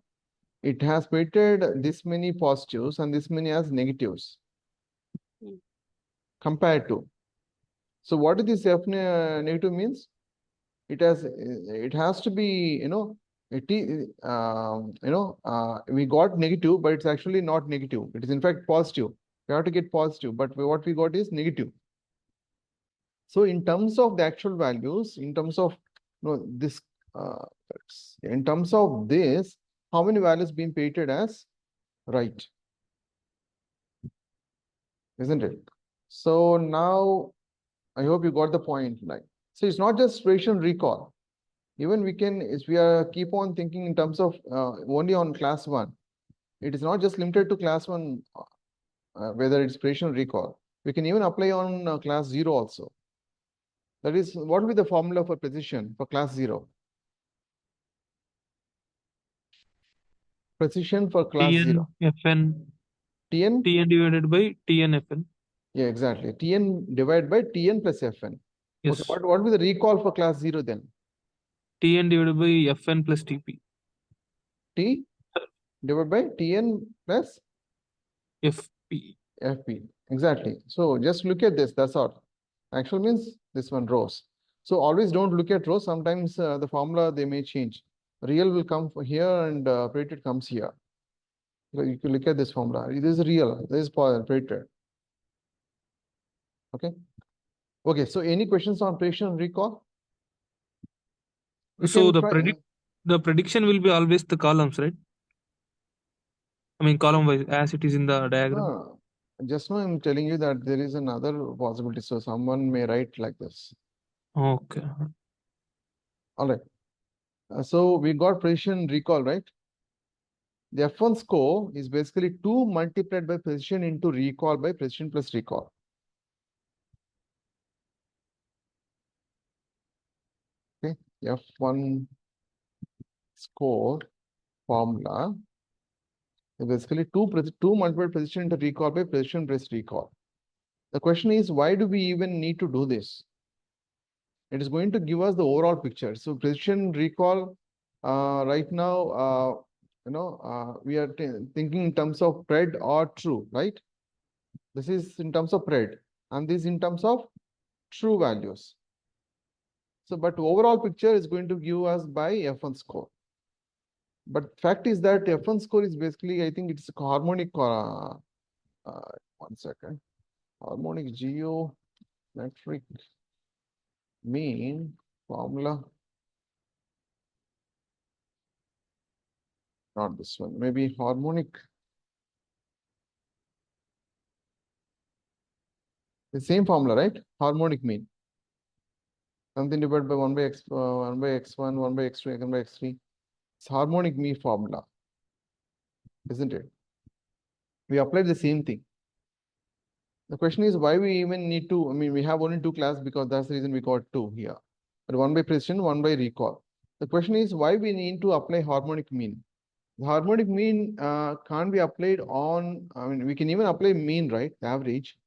it has created this many positives and this many as negatives. Compared to. So what is this F negative means? It has to be, we got negative, but it's actually not negative. It is in fact positive. We have to get positive, but what we got is negative. So in terms of the actual values, in terms of this, in terms of this, how many values being painted as right? Isn't it? So now I hope you got the point. Like, so it's not just precision recall. Even we can, if we are keep on thinking in terms of only on class 1. It is not just limited to class 1, whether it's precision recall. We can even apply on class 0 also. That is, what will be the formula for precision for class 0? Precision for class 0. TN Tn? TN divided by TN Yeah, exactly. Tn divided by Tn plus Fn. Yes. Okay, what will be the recall for class 0 then? TN divided by Fn plus TP. T divided by Tn plus FP. FP. Exactly. So just look at this. That's all. Actual means this one rows. So always don't look at rows. Sometimes the formula they may change. Real will come here and predicted comes here. So you can look at this formula. This is real. This is predicted. Okay. Okay. So any questions on prediction and recall? You So can try. the prediction will be always the columns, right? I mean column wise as it is in the diagram. Just now I'm telling you that there is another possibility. So someone may write like this. Okay. All right. So we got precision recall, right? The F1 score is basically 2 multiplied by precision into recall by precision plus recall. Okay. F1 score formula is basically 2 multiplied precision into recall by precision plus recall. The question is, why do we even need to do this? It is going to give us the overall picture. So precision recall, right now, we are thinking in terms of pred or true, right? This is in terms of pred, and this in terms of true values. So, but overall picture is going to give us by F1 score. But fact is that F1 score is basically, I think it's a harmonic, 1 second, harmonic geometric mean formula. Not this one, maybe harmonic. The same formula, right? Harmonic mean. Something divided by 1 by x, 1 by x1, 1 by x2, 1 by x3. It's harmonic mean formula, isn't it? We applied the same thing. The question is why we even need to, I mean, we have only 2 classes because that's the reason we got 2 here. But 1 by precision, 1 by recall. The question is why we need to apply harmonic mean. The harmonic mean can't be applied on, I mean, we can even apply mean, right? The average.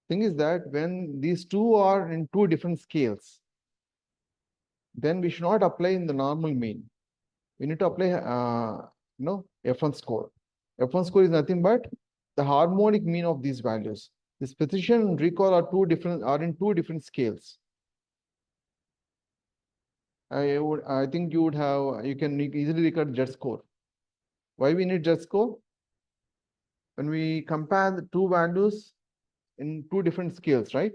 Thing is that when these two are in 2 different scales, then we should not apply in the normal mean. We need to apply, F1 score. F1 score is nothing but the harmonic mean of these values. This precision and recall are in 2 different scales. I think you can easily record Z score. Why we need Z score? When we compare the 2 values in 2 different scales, right?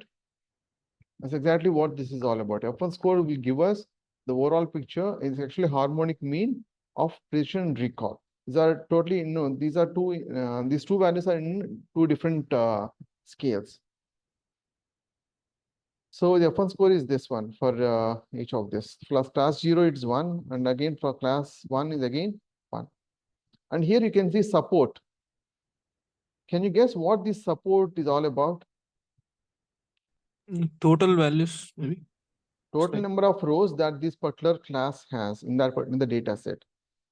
That's exactly what this is all about. F1 score will give us the overall picture. Is actually harmonic mean of precision and recall. These are totally, these are these 2 values are in 2 different scales. So the F1 score is this one for each of this. For class 0, it's 1, and again for class 1 is again 1. And here you can see support. Can you guess what this support is all about? Total values maybe. Total number of rows that this particular class has in the data set.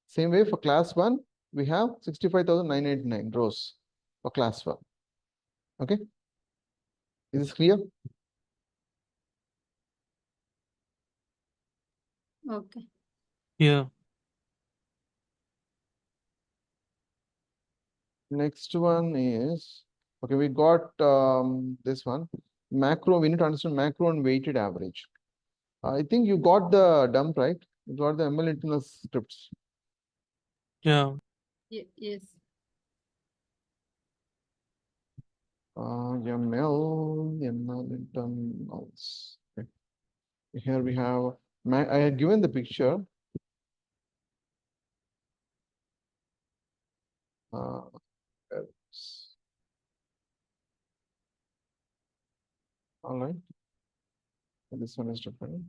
Same way for class 1, we have 65,989 rows for class 1. Okay. Is this clear? Okay. Yeah. Next one is, okay, we got this one. Macro, we need to understand macro and weighted average. I think you got the dump, right? You got the ML internal scripts. Yeah. Yes. ML internals. Okay. Here we have, I had given the picture. All right. This one is different.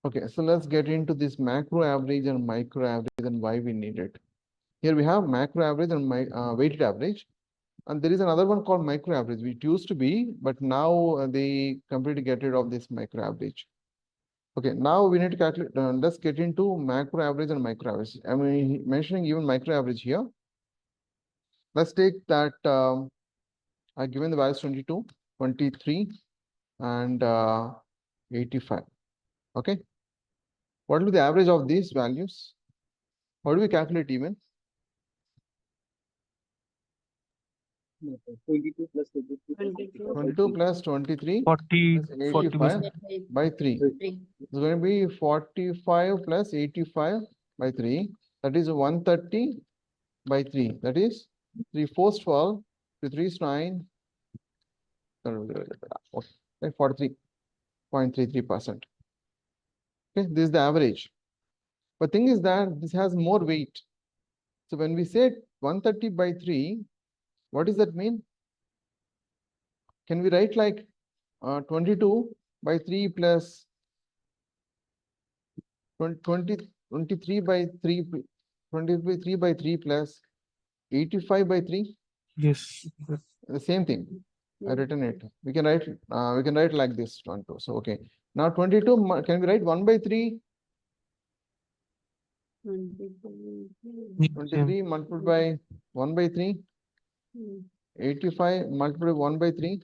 Okay, so let's get into this macro average and micro average and why we need it. Here we have macro average and weighted average. And there is another one called micro average, which used to be, but now they completely get rid of this micro average. Okay, now we need to calculate, let's get into macro average and micro average. I'm mentioning even micro average here. Let's take that, I've given the values 22, 23, and 85. Okay. What will be the average of these values? How do we calculate even? 22 plus 23 plus 22. 22 plus 23 40 plus 40 85 By by 3. 3. It's going to be 45 plus 85 by 3. That is 130 by 3. That is 3 4 12, 2 3 is 9, 43.33%. Okay, this is the average. But thing is that this has more weight. So when we say 130 by 3, what does that mean? Can we write like 22 by 3 plus 23 by 3, 23 by 3 plus 85 by 3? Yes. The same thing. I written it. We can write like this one too. So okay. Now 22, can we write 1 by 3? 23 multiplied by 1 by 3. 85 multiplied by 1 by 3.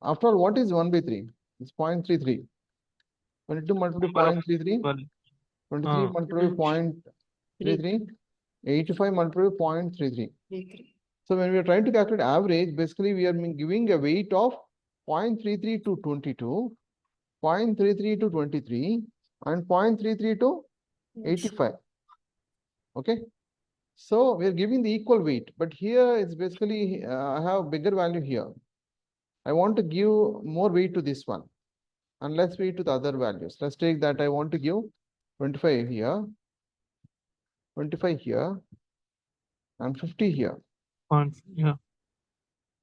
After all, what is 1 by 3? It's 0.33. 22 multiplied by 0.33. 23 multiplied by 0.33. 85 multiplied by 0.33. So when we are trying to calculate average, basically we are giving a weight of 0.33 to 22, 0.33 to 23, and 0.33 to 85. Okay. So we are giving the equal weight, but here it's basically I have bigger value here. I want to give more weight to this one, and less weight to the other values. Let's take that I want to give 25 here, 25 here, and 50 here. Yeah.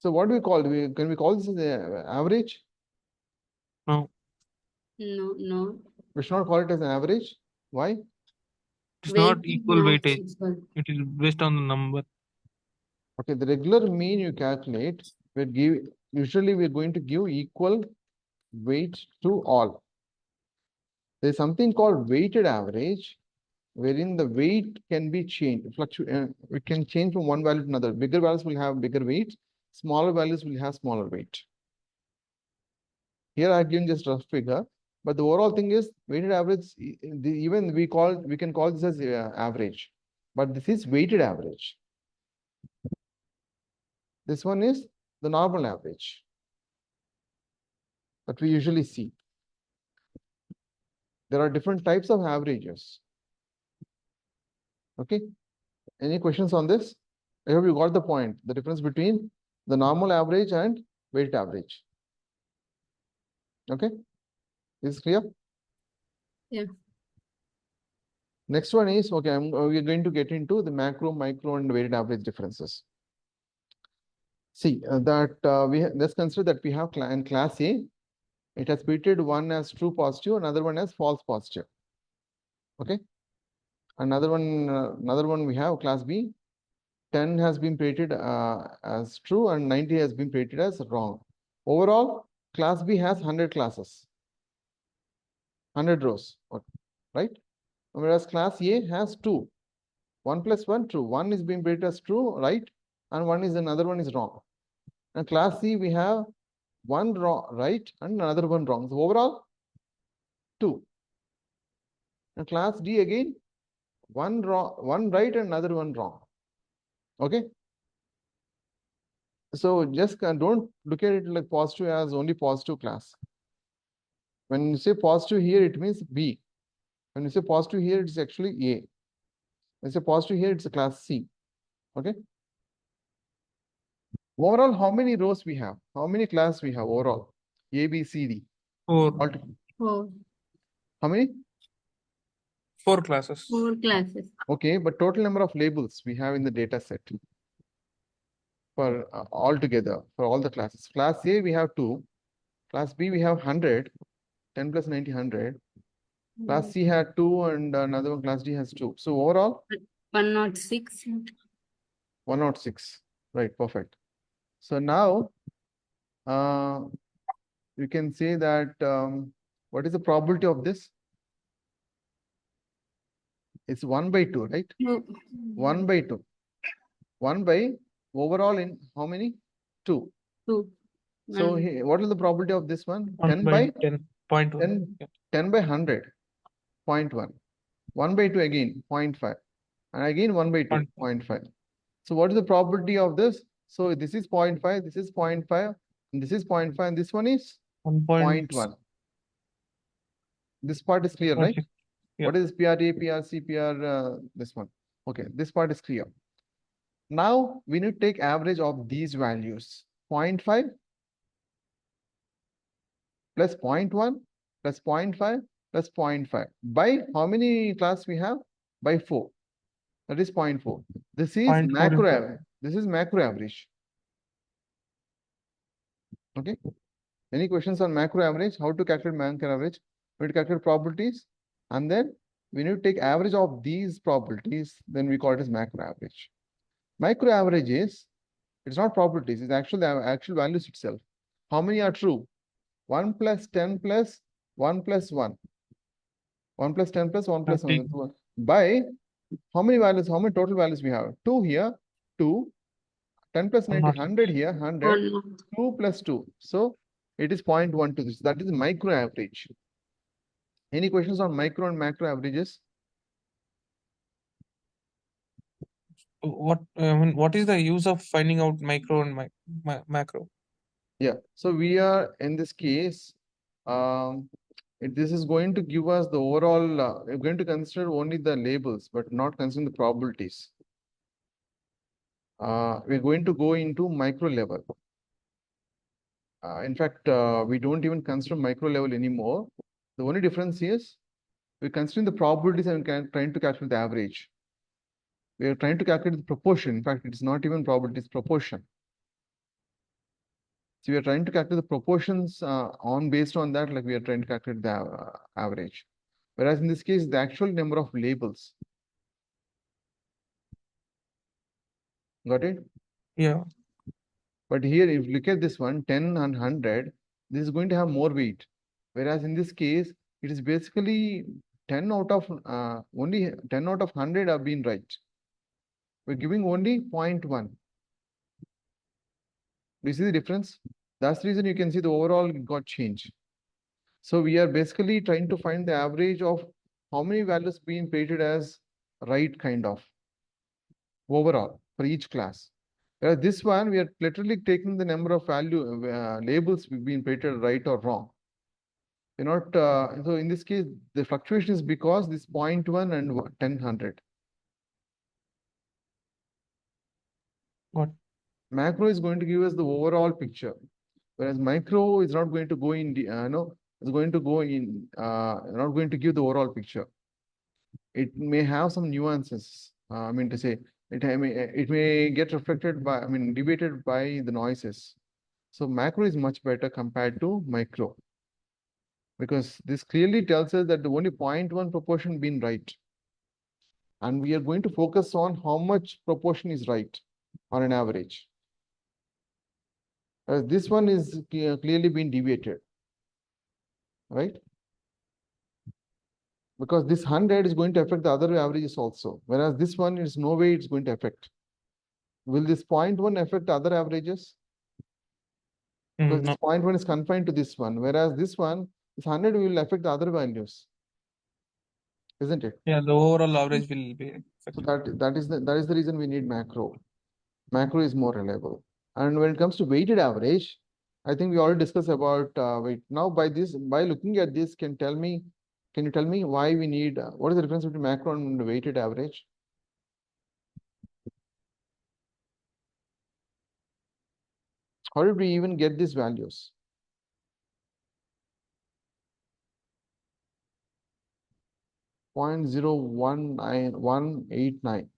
So what do we call? Can we call this as the average? No. No. We should not call it as an average. Why? It's not equal weightage. Equal. It is based on the number. Okay, the regular mean you calculate, usually we're going to give equal weight to all. There's something called weighted average, wherein the weight can be changed, we can change from one value to another. Bigger values will have bigger weight, smaller values will have smaller weight. Here I've given just rough figure, but the overall thing is weighted average. Even we can call this as average, but this is weighted average. This one is the normal average that we usually see. There are different types of averages. Okay. Any questions on this? I hope you got the point. The difference between the normal average and weighted average. Okay. Is clear? Yeah. Next one is, okay, we're going to get into the macro, micro, and weighted average differences. See, let's consider that we have in class A, it has treated one as true positive, another one as false positive. Okay. Another one we have class B, 10 has been treated as true and 90 has been treated as wrong. Overall, class B has 100 classes, 100 rows, right? Whereas class A has 2. 1 plus 1 true. 1 is being treated as true, right? And another one is wrong. And class C, we have 1 wrong, right, and another one wrong. So overall, 2. And class D again, 1 right and another one wrong. Okay. So just don't look at it like positive as only positive class. When you say positive here, it means B. When you say positive here, it's actually A. When you say positive here, it's a class C. Okay. Overall, how many rows we have? How many classes we have overall? A, B, C, D. 4 Four. How many? 4 classes. 4 classes. Okay, but total number of labels we have in the data set for all together, for all the classes. Class A, we have 2. Class B, we have 100. 10 plus 90, 100. Class C had 2 and another one, class D has 2. So overall, 106. 106. Right, perfect. So now, you can say that what is the probability of this? It's 1 by 2, right? 1 by 2. 1 by overall in how many? 2. 2. So what is the probability of this one? 1 10 by by 10.1. 10, 10 by 100, 0.1. 1 by 2 again, 0.5. And again 1 by 2, 0.5. So what is the probability of this? So this is 0.5, this is 0.5, and this is 0.5, and this one is 0.1. This part is clear, right? Yeah. What is PRA, PRC, PR, this one? Okay, this part is clear. Now we need to take average of these values. 0.5 plus 0.1 plus 0.5 plus 0.5. By how many class we have? By 4. That is 0.4. This is 0.4 macro average. This is macro average. Okay. Any questions on macro average? How to calculate macro average? We need to calculate probabilities, and then we need to take average of these probabilities. Then we call it as macro average. Micro average is, it's not probabilities, it's actually the actual values itself. How many are true? 1 plus 10 plus 1 plus 1. 1 plus 10 plus 1 plus 1. By how many values? How many total values we have? 2 here, 2. 10 plus 90, 100 here, 100. 2 plus 2. So it is 0.1 to this. That is micro average. Any questions on micro and macro averages? What is the use of finding out micro and macro? Yeah. So we are in this case, this is going to give us the overall, we're going to consider only the labels, but not considering the probabilities. We're going to go into micro level. In fact, we don't even consider micro level anymore. The only difference is we're considering the probabilities and trying to calculate the average. We are trying to calculate the proportion. In fact, it is not even probability, it's proportion. So we are trying to calculate the proportions based on that, like we are trying to calculate the average. Whereas in this case, the actual number of labels. Got it? Yeah. But here, if you look at this one, 10 and 100, this is going to have more weight. Whereas in this case, it is basically 10 out of, only 10 out of 100 have been right. We're giving only 0.1. Do you see the difference? That's the reason you can see the overall got changed. So we are basically trying to find the average of how many values being rated as right kind of overall for each class. Whereas this one, we are literally taking the number of labels being rated right or wrong. You're not, so in this case, the fluctuation is because this 0.1 and 1000. Got. Macro is going to give us the overall picture, whereas micro is not going to go in the, it's going to go in, not going to give the overall picture. It may have some nuances. I mean to say, it may get reflected by, I mean, debated by the noises. So macro is much better compared to micro, because this clearly tells us that the only 0.1 proportion been right. And we are going to focus on how much proportion is right on an average. This one is clearly been deviated, right? Because this 100 is going to affect the other averages also, whereas this one is no way it's going to affect. Will this 0.1 affect other averages? Because No. this 0.1 is confined to this one, whereas this one, this 100 will affect the other values, isn't it? Yeah, the overall average will be So affected. that is the reason we need macro. Macro is more reliable. And when it comes to weighted average, I think we already discussed about weight. Now by looking at this can tell me Can you tell me why we need, what is the difference between macro and weighted average? How did we even get these values? Point 0.019189.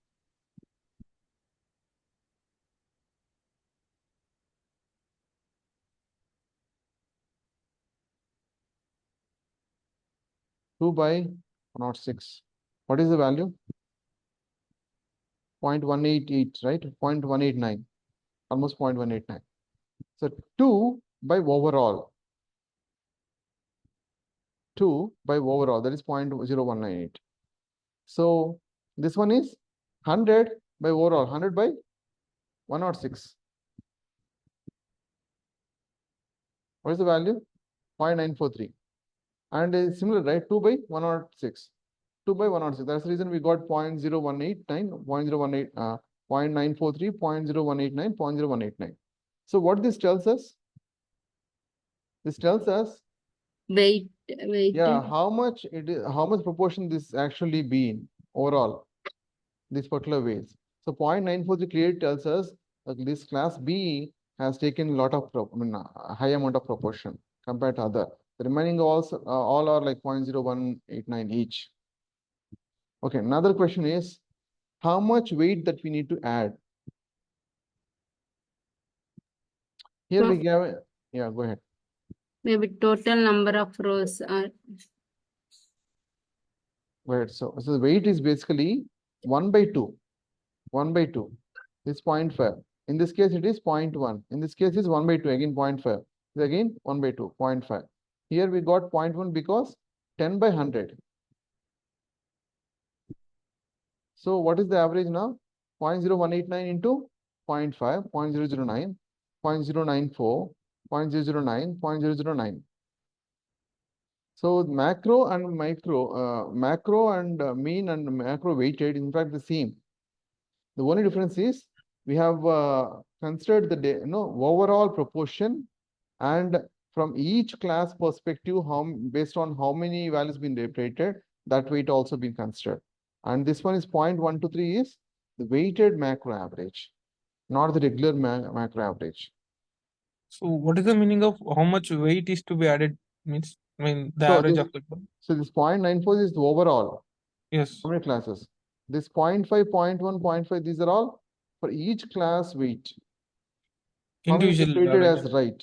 Two by 106. What is the value? 0.188, right? 0.189, almost 0.189. So 2 by overall. 2 by overall, that is 0.0198. So this one is 100 by overall, 100 by 106. What is the value? 0.943. And similar, right? 2 by 106. 2 by 106. That's the reason we got 0.0189, 0.018, 0.943, 0.0189, 0.0189. So what this tells us? This tells us, Wait. yeah, how much it is, how much proportion this actually been overall, these particular weights. So 0.943 clearly tells us that this class B has taken a lot of, a high amount of proportion compared to other. The remaining also all are like 0.0189 each. Okay, another question is how much weight that we need to add. Here we give, yeah, go ahead. Maybe total number of rows are Right. So the weight is basically 1 by 2. 1 by 2 is 0.5. In this case, it is 0.1. In this case, it's 1 by 2. Again, 0.5. Again, 1 by 2, 0.5. Here we got 0.1 because 10 by 100. So what is the average now? 0.0189 into 0.5, 0.009, 0.094, 0.009, 0.009. So macro and micro, macro and mean and macro weighted is in fact the same. The only difference is we have considered the overall proportion, and from each class perspective, based on how many values been rated, that weight also been considered. And this one is 0.123 is the weighted macro average, not the regular macro average. So what is the meaning of how much weight is to be added? Means, I mean, the So average this, of the group. so this 0.94 is the overall. Yes. How many classes? This 0.5, 0.1, 0.5, these are all for each class weight. How many is Individual rated average. as right?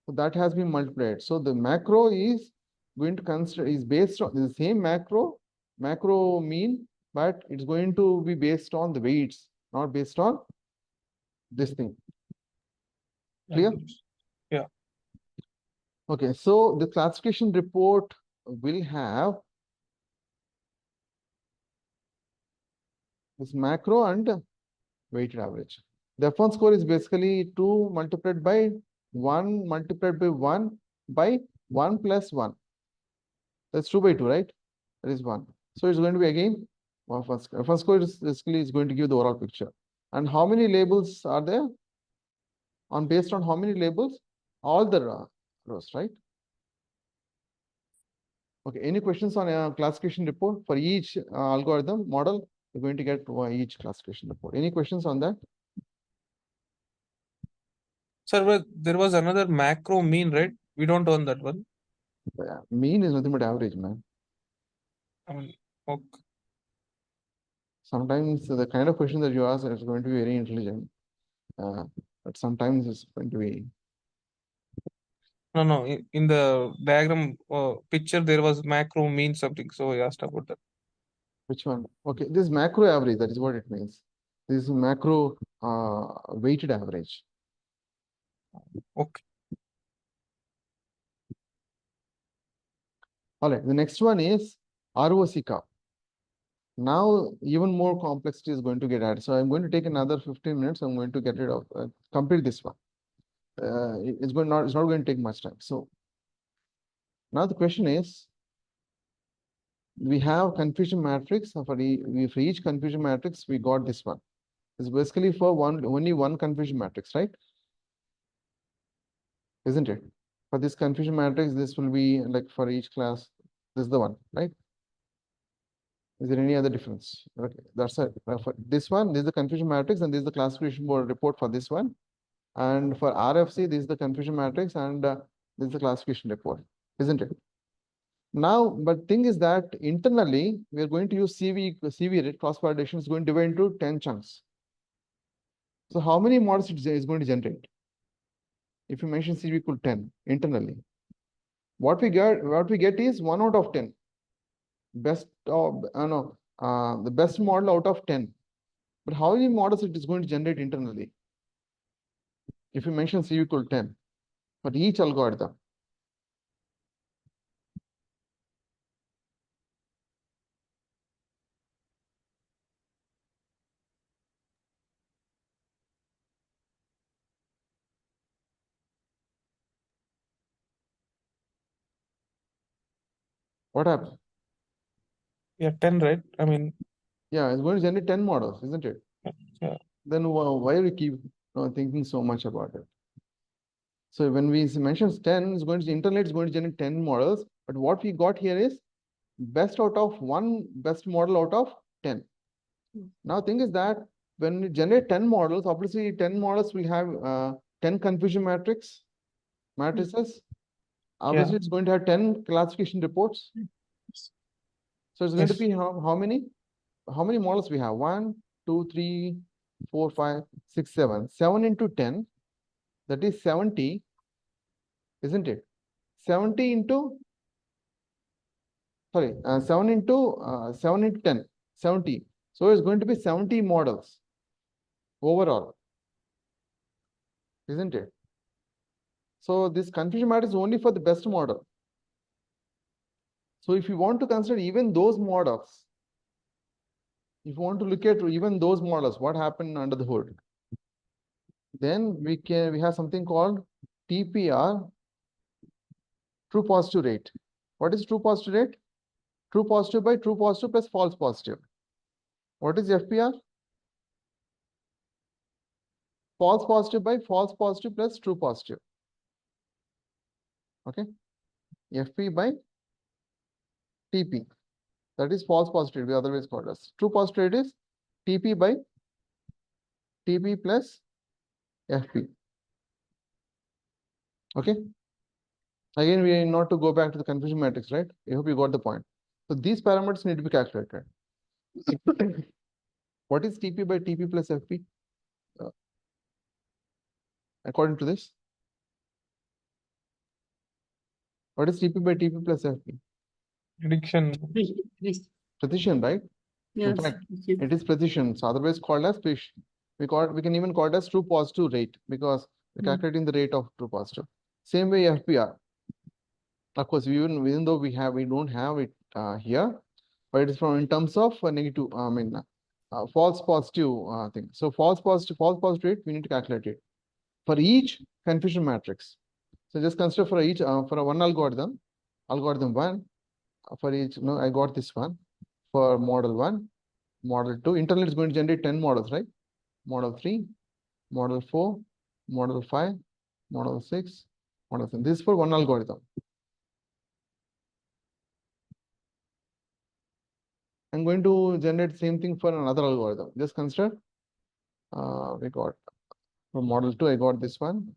So that has been multiplied. So the macro is going to consider, is based on the same macro mean, but it's going to be based on the weights, not based on this thing. Clear? Yeah. Okay, so the classification report will have this macro and weighted average. The F1 score is basically 2 multiplied by 1 multiplied by 1 by 1 plus 1. That's 2 by 2, right? That is 1. So it's going to be again F1 score. F1 score is basically is going to give the overall picture. And how many labels are there? Based on how many labels? All the rows, right? Okay, any questions on a classification report for each algorithm model? You're going to get each classification report. Any questions on that? Sir, but there was another macro mean, right? We don't own that one. Yeah, mean is nothing but average, man. I mean, okay. Sometimes the kind of question that you ask is going to be very intelligent, but sometimes it's going to be. No. In the diagram picture, there was macro mean something. So I asked about that. Which one? Okay, this macro average, that is what it means. This is macro weighted average. Okay. All right, the next one is ROC curve. Now, even more complexity is going to get added. So I'm going to take another 15 minutes. I'm going to get rid of, complete this one. It's not going to take much time. So now the question is, we have confusion matrix. For each confusion matrix, we got this one. It's basically for only one confusion matrix, right? Isn't it? For this confusion matrix, this will be like for each class, This is the one, right? Is there any other difference? Okay, that's it. For this one, this is the confusion matrix, and this is the classification board report for this one. And for RFC, this is the confusion matrix, and this is the classification report, isn't it? Now, but thing is that internally, we are going to use CV rate, cross validation is going to divide into 10 chunks. So how many models it is going to generate? If you mention CV equal 10 internally, what we get is 1 out of 10. Best of, the best model out of 10. But how many models it is going to generate internally? If you mention CV equal 10 for each algorithm. What happens? Yeah, 10, right? I mean, Yeah, it's going to generate 10 models, isn't it? yeah. Then why do we keep thinking so much about it? So when we mention 10, it's going to internally it's going to generate 10 models. But what we got here is best out of one best model out of 10. Now thing is that when we generate 10 models, obviously 10 models will have 10 confusion matrices. Obviously, it's going to have 10 classification reports. So it's going to be how many? How many models we have? 1, 2, 3, 4, 5, 6, 7. 7 into 10, that is 70, isn't it? 70 into, sorry, 7 into 10, 70. So it's going to be 70 models overall, isn't it? So this confusion matrix is only for the best model. So if you want to consider even those models, if you want to look at even those models, what happened under the hood, then we have something called TPR, true positive rate. What is true positive rate? True positive by true positive plus false positive. What is FPR? False positive by false positive plus true positive. Okay. FP by TP. That is false positive, we otherwise called as. True positive rate is TP by TP plus FP. Okay. Again, we need not to go back to the confusion matrix, right? I hope you got the point. So these parameters need to be calculated. What is TP by TP plus FP? According to this, what is TP by TP plus FP? Prediction. Precision, right? Yes. In fact, it is precision. So otherwise called as precision. We can even call it as true positive rate because we're calculating the rate of true positive. Same way FPR. Of course, even though we don't have it here, but it is from in terms of negative. False positive thing. So false positive rate we need to calculate it for each confusion matrix. So just consider for each for one algorithm one for each. No, I got this one for model 1, model 2. Internally, it's going to generate 10 models, right? Model 3, model 4, model 5, model 6, model 7. This is for one algorithm. I'm going to generate same thing for another algorithm. Just consider we got for model 2, I got this one.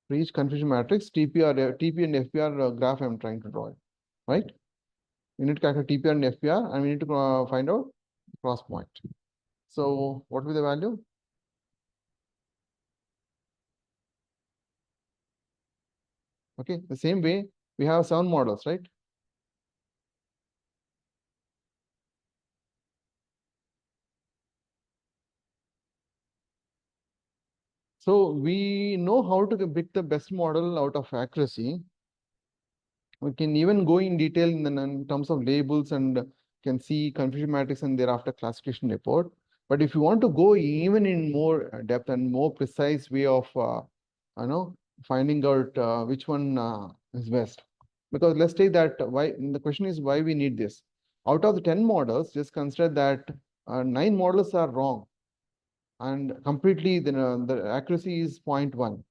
For each confusion matrix, TP and FPR graph I'm trying to draw it, right? We need to calculate TPR and FPR, and we need to find out cross point. So what will be the value? Okay, the same way we have 7 models, right? So we know how to pick the best model out of accuracy. We can even go in detail in terms of labels and can see confusion matrix and thereafter classification report. But if you want to go even in more depth and more precise way of finding out which one is best, because let's take that why the question is why we need this. Out of the 10 models, just consider that 9 models are wrong, and completely the accuracy is 0.1.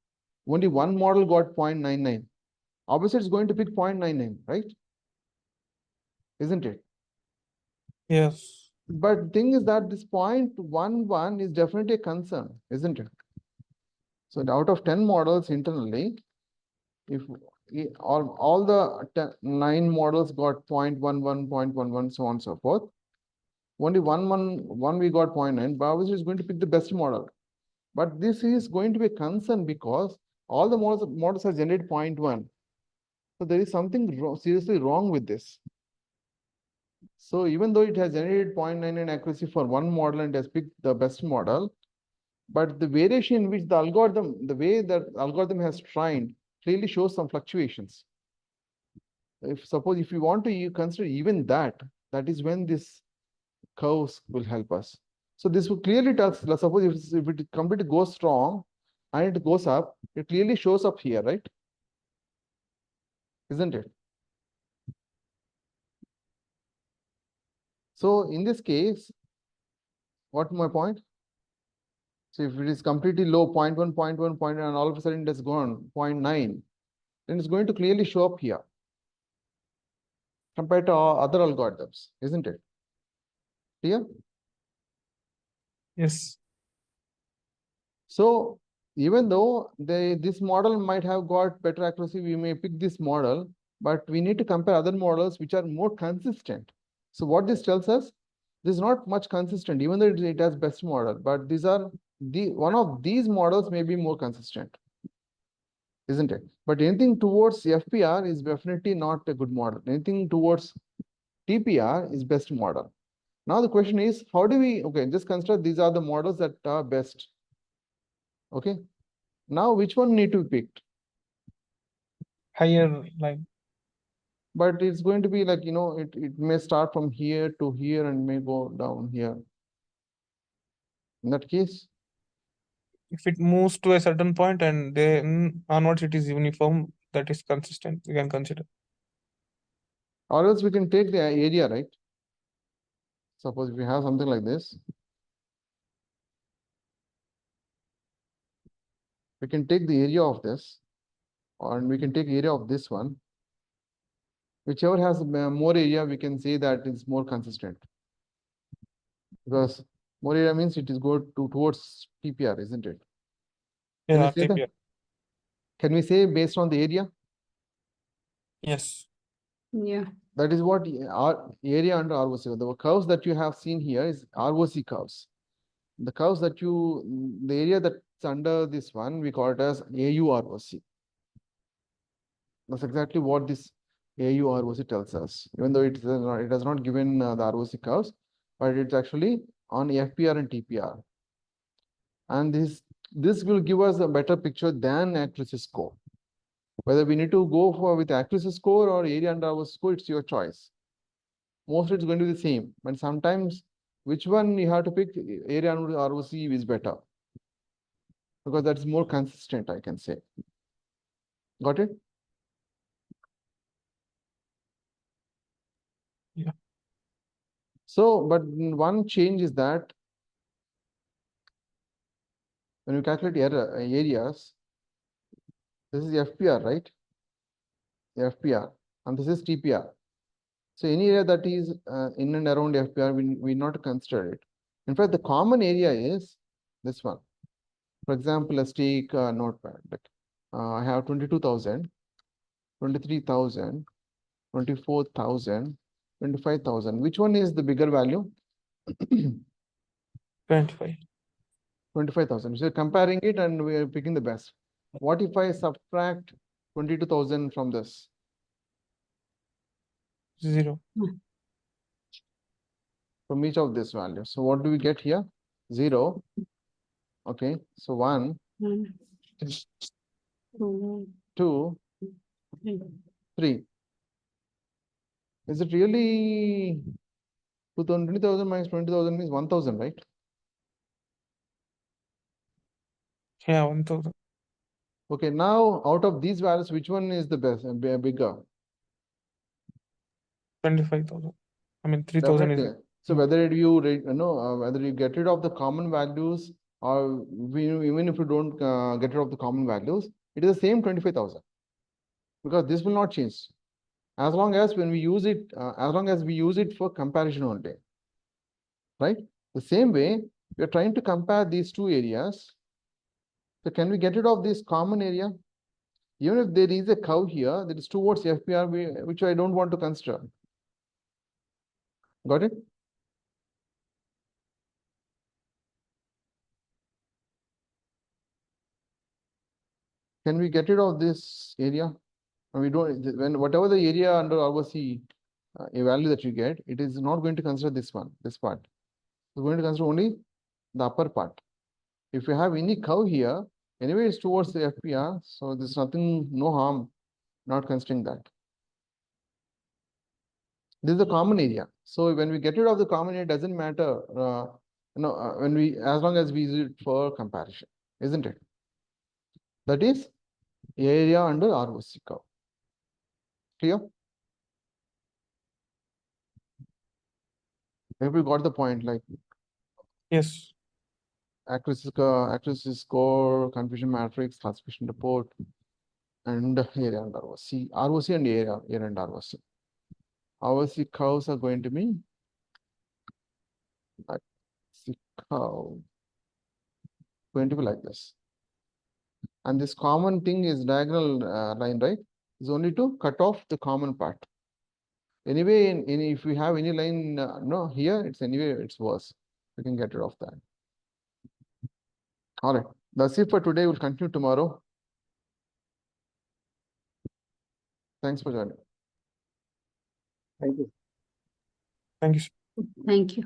Only one model got 0.99. obviously it's going to pick 0.99, right? Isn't it? Yes. But the thing is that this 0.11 is definitely a concern, isn't it? So out of 10 models internally, if all the 9 models got 0.11, 0.11, so on and so forth, only one we got 0.9, but obviously it's going to pick the best model. But this is going to be a concern because all the models are generated 0.1. So there is something seriously wrong with this. So even though it has generated 0.99 accuracy for one model and has picked the best model, but the variation in which the way that algorithm has trained clearly shows some fluctuations. If you want to consider even that is when this curves will help us. So this will clearly tell us, suppose if it completely goes strong and it goes up, it clearly shows up here, right? Isn't it? So in this case, what's my point? So if it is completely low, 0.1, 0.1, 0.1, and all of a sudden it has gone 0.9, then it's going to clearly show up here compared to other algorithms, isn't it? Clear? Yes. So even though this model might have got better accuracy, we may pick this model, but we need to compare other models which are more consistent. So what this tells us, this is not much consistent, even though it has best model, but one of these models may be more consistent, isn't it? But anything towards FPR is definitely not a good model. Anything towards TPR is best model. Now the question is, how do we, okay, just consider these are the models that are best. Okay. Now which one need to be picked? Higher line. But it's going to be like, it may start from here to here and may go down here. In that case, If it moves to a certain point and then onwards it is uniform, that is consistent, we can consider. or else we can take the area, right? Suppose if we have something like this, we can take the area of this, and we can take area of this one. Whichever has more area, we can say that it's more consistent. Because more area means it is towards TPR, isn't it? Can we Yeah, say that? TPR. Can we say based on the area? Yes. Yeah. That is what our area under ROC. The curves that you have seen here is ROC curves. The curves the area that's under this one, we call it as AUROC. That's exactly what this AUROC tells us, even though it has not given the ROC curves, but it's actually on FPR and TPR. And this will give us a better picture than accuracy score. Whether we need to go with accuracy score or area under ROC score, it's your choice. Mostly it's going to be the same, but sometimes which one you have to pick, area under ROC is better, because that's more consistent, I can say. Got it? Yeah. So, but one change is that when you calculate areas, this is FPR, right? FPR, and this is TPR. So any area that is in and around FPR, we not consider it. In fact, the common area is this one. For example, let's take notepad. I have 22,000, 23,000, 24,000, 25,000. Which one is the bigger value? 25. 25,000. So comparing it and we are picking the best. What if I subtract 22,000 from this? 0. From each of this value. So what do we get here? 0. Okay. So 1, 1, 2, 2, 3. 3. Is it really 20,000 minus 20,000 means 1,000, right? Yeah, 1000. Okay. Now out of these values, which one is the best, bigger? 25,000. I mean, 3,000 is. Definitely. So whether whether you get rid of the common values or even if you don't get rid of the common values, it is the same 25,000. because this will not change. As long as when we use it, as long as we use it for comparison only, right? The same way, we are trying to compare these two areas. So can we get rid of this common area? Even if there is a curve here that is towards FPR, which I don't want to consider. Got it? Can we get rid of this area? And we don't, when whatever the area under ROC a value that you get, it is not going to consider this one, this part. We're going to consider only the upper part. If you have any curve here, anyway, it's towards the FPR, so there's nothing, no harm not considering that. This is the common area. So when we get rid of the common area, it doesn't matter, when we, as long as we use it for comparison, isn't it? That is area under ROC curve. Clear? Have we got the point? Like Yes. accuracy score, confusion matrix, classification report, and area under ROC. ROC and area under ROC. ROC curves are going to be like curve going to be like this. And this common thing is diagonal line, right? Is only to cut off the common part. Anyway, if we have any line, no, here it's anyway, it's worse. We can get rid of that. All right. That's it for today. We'll continue tomorrow. Thanks for joining. Thank you. Thank you. Thank you.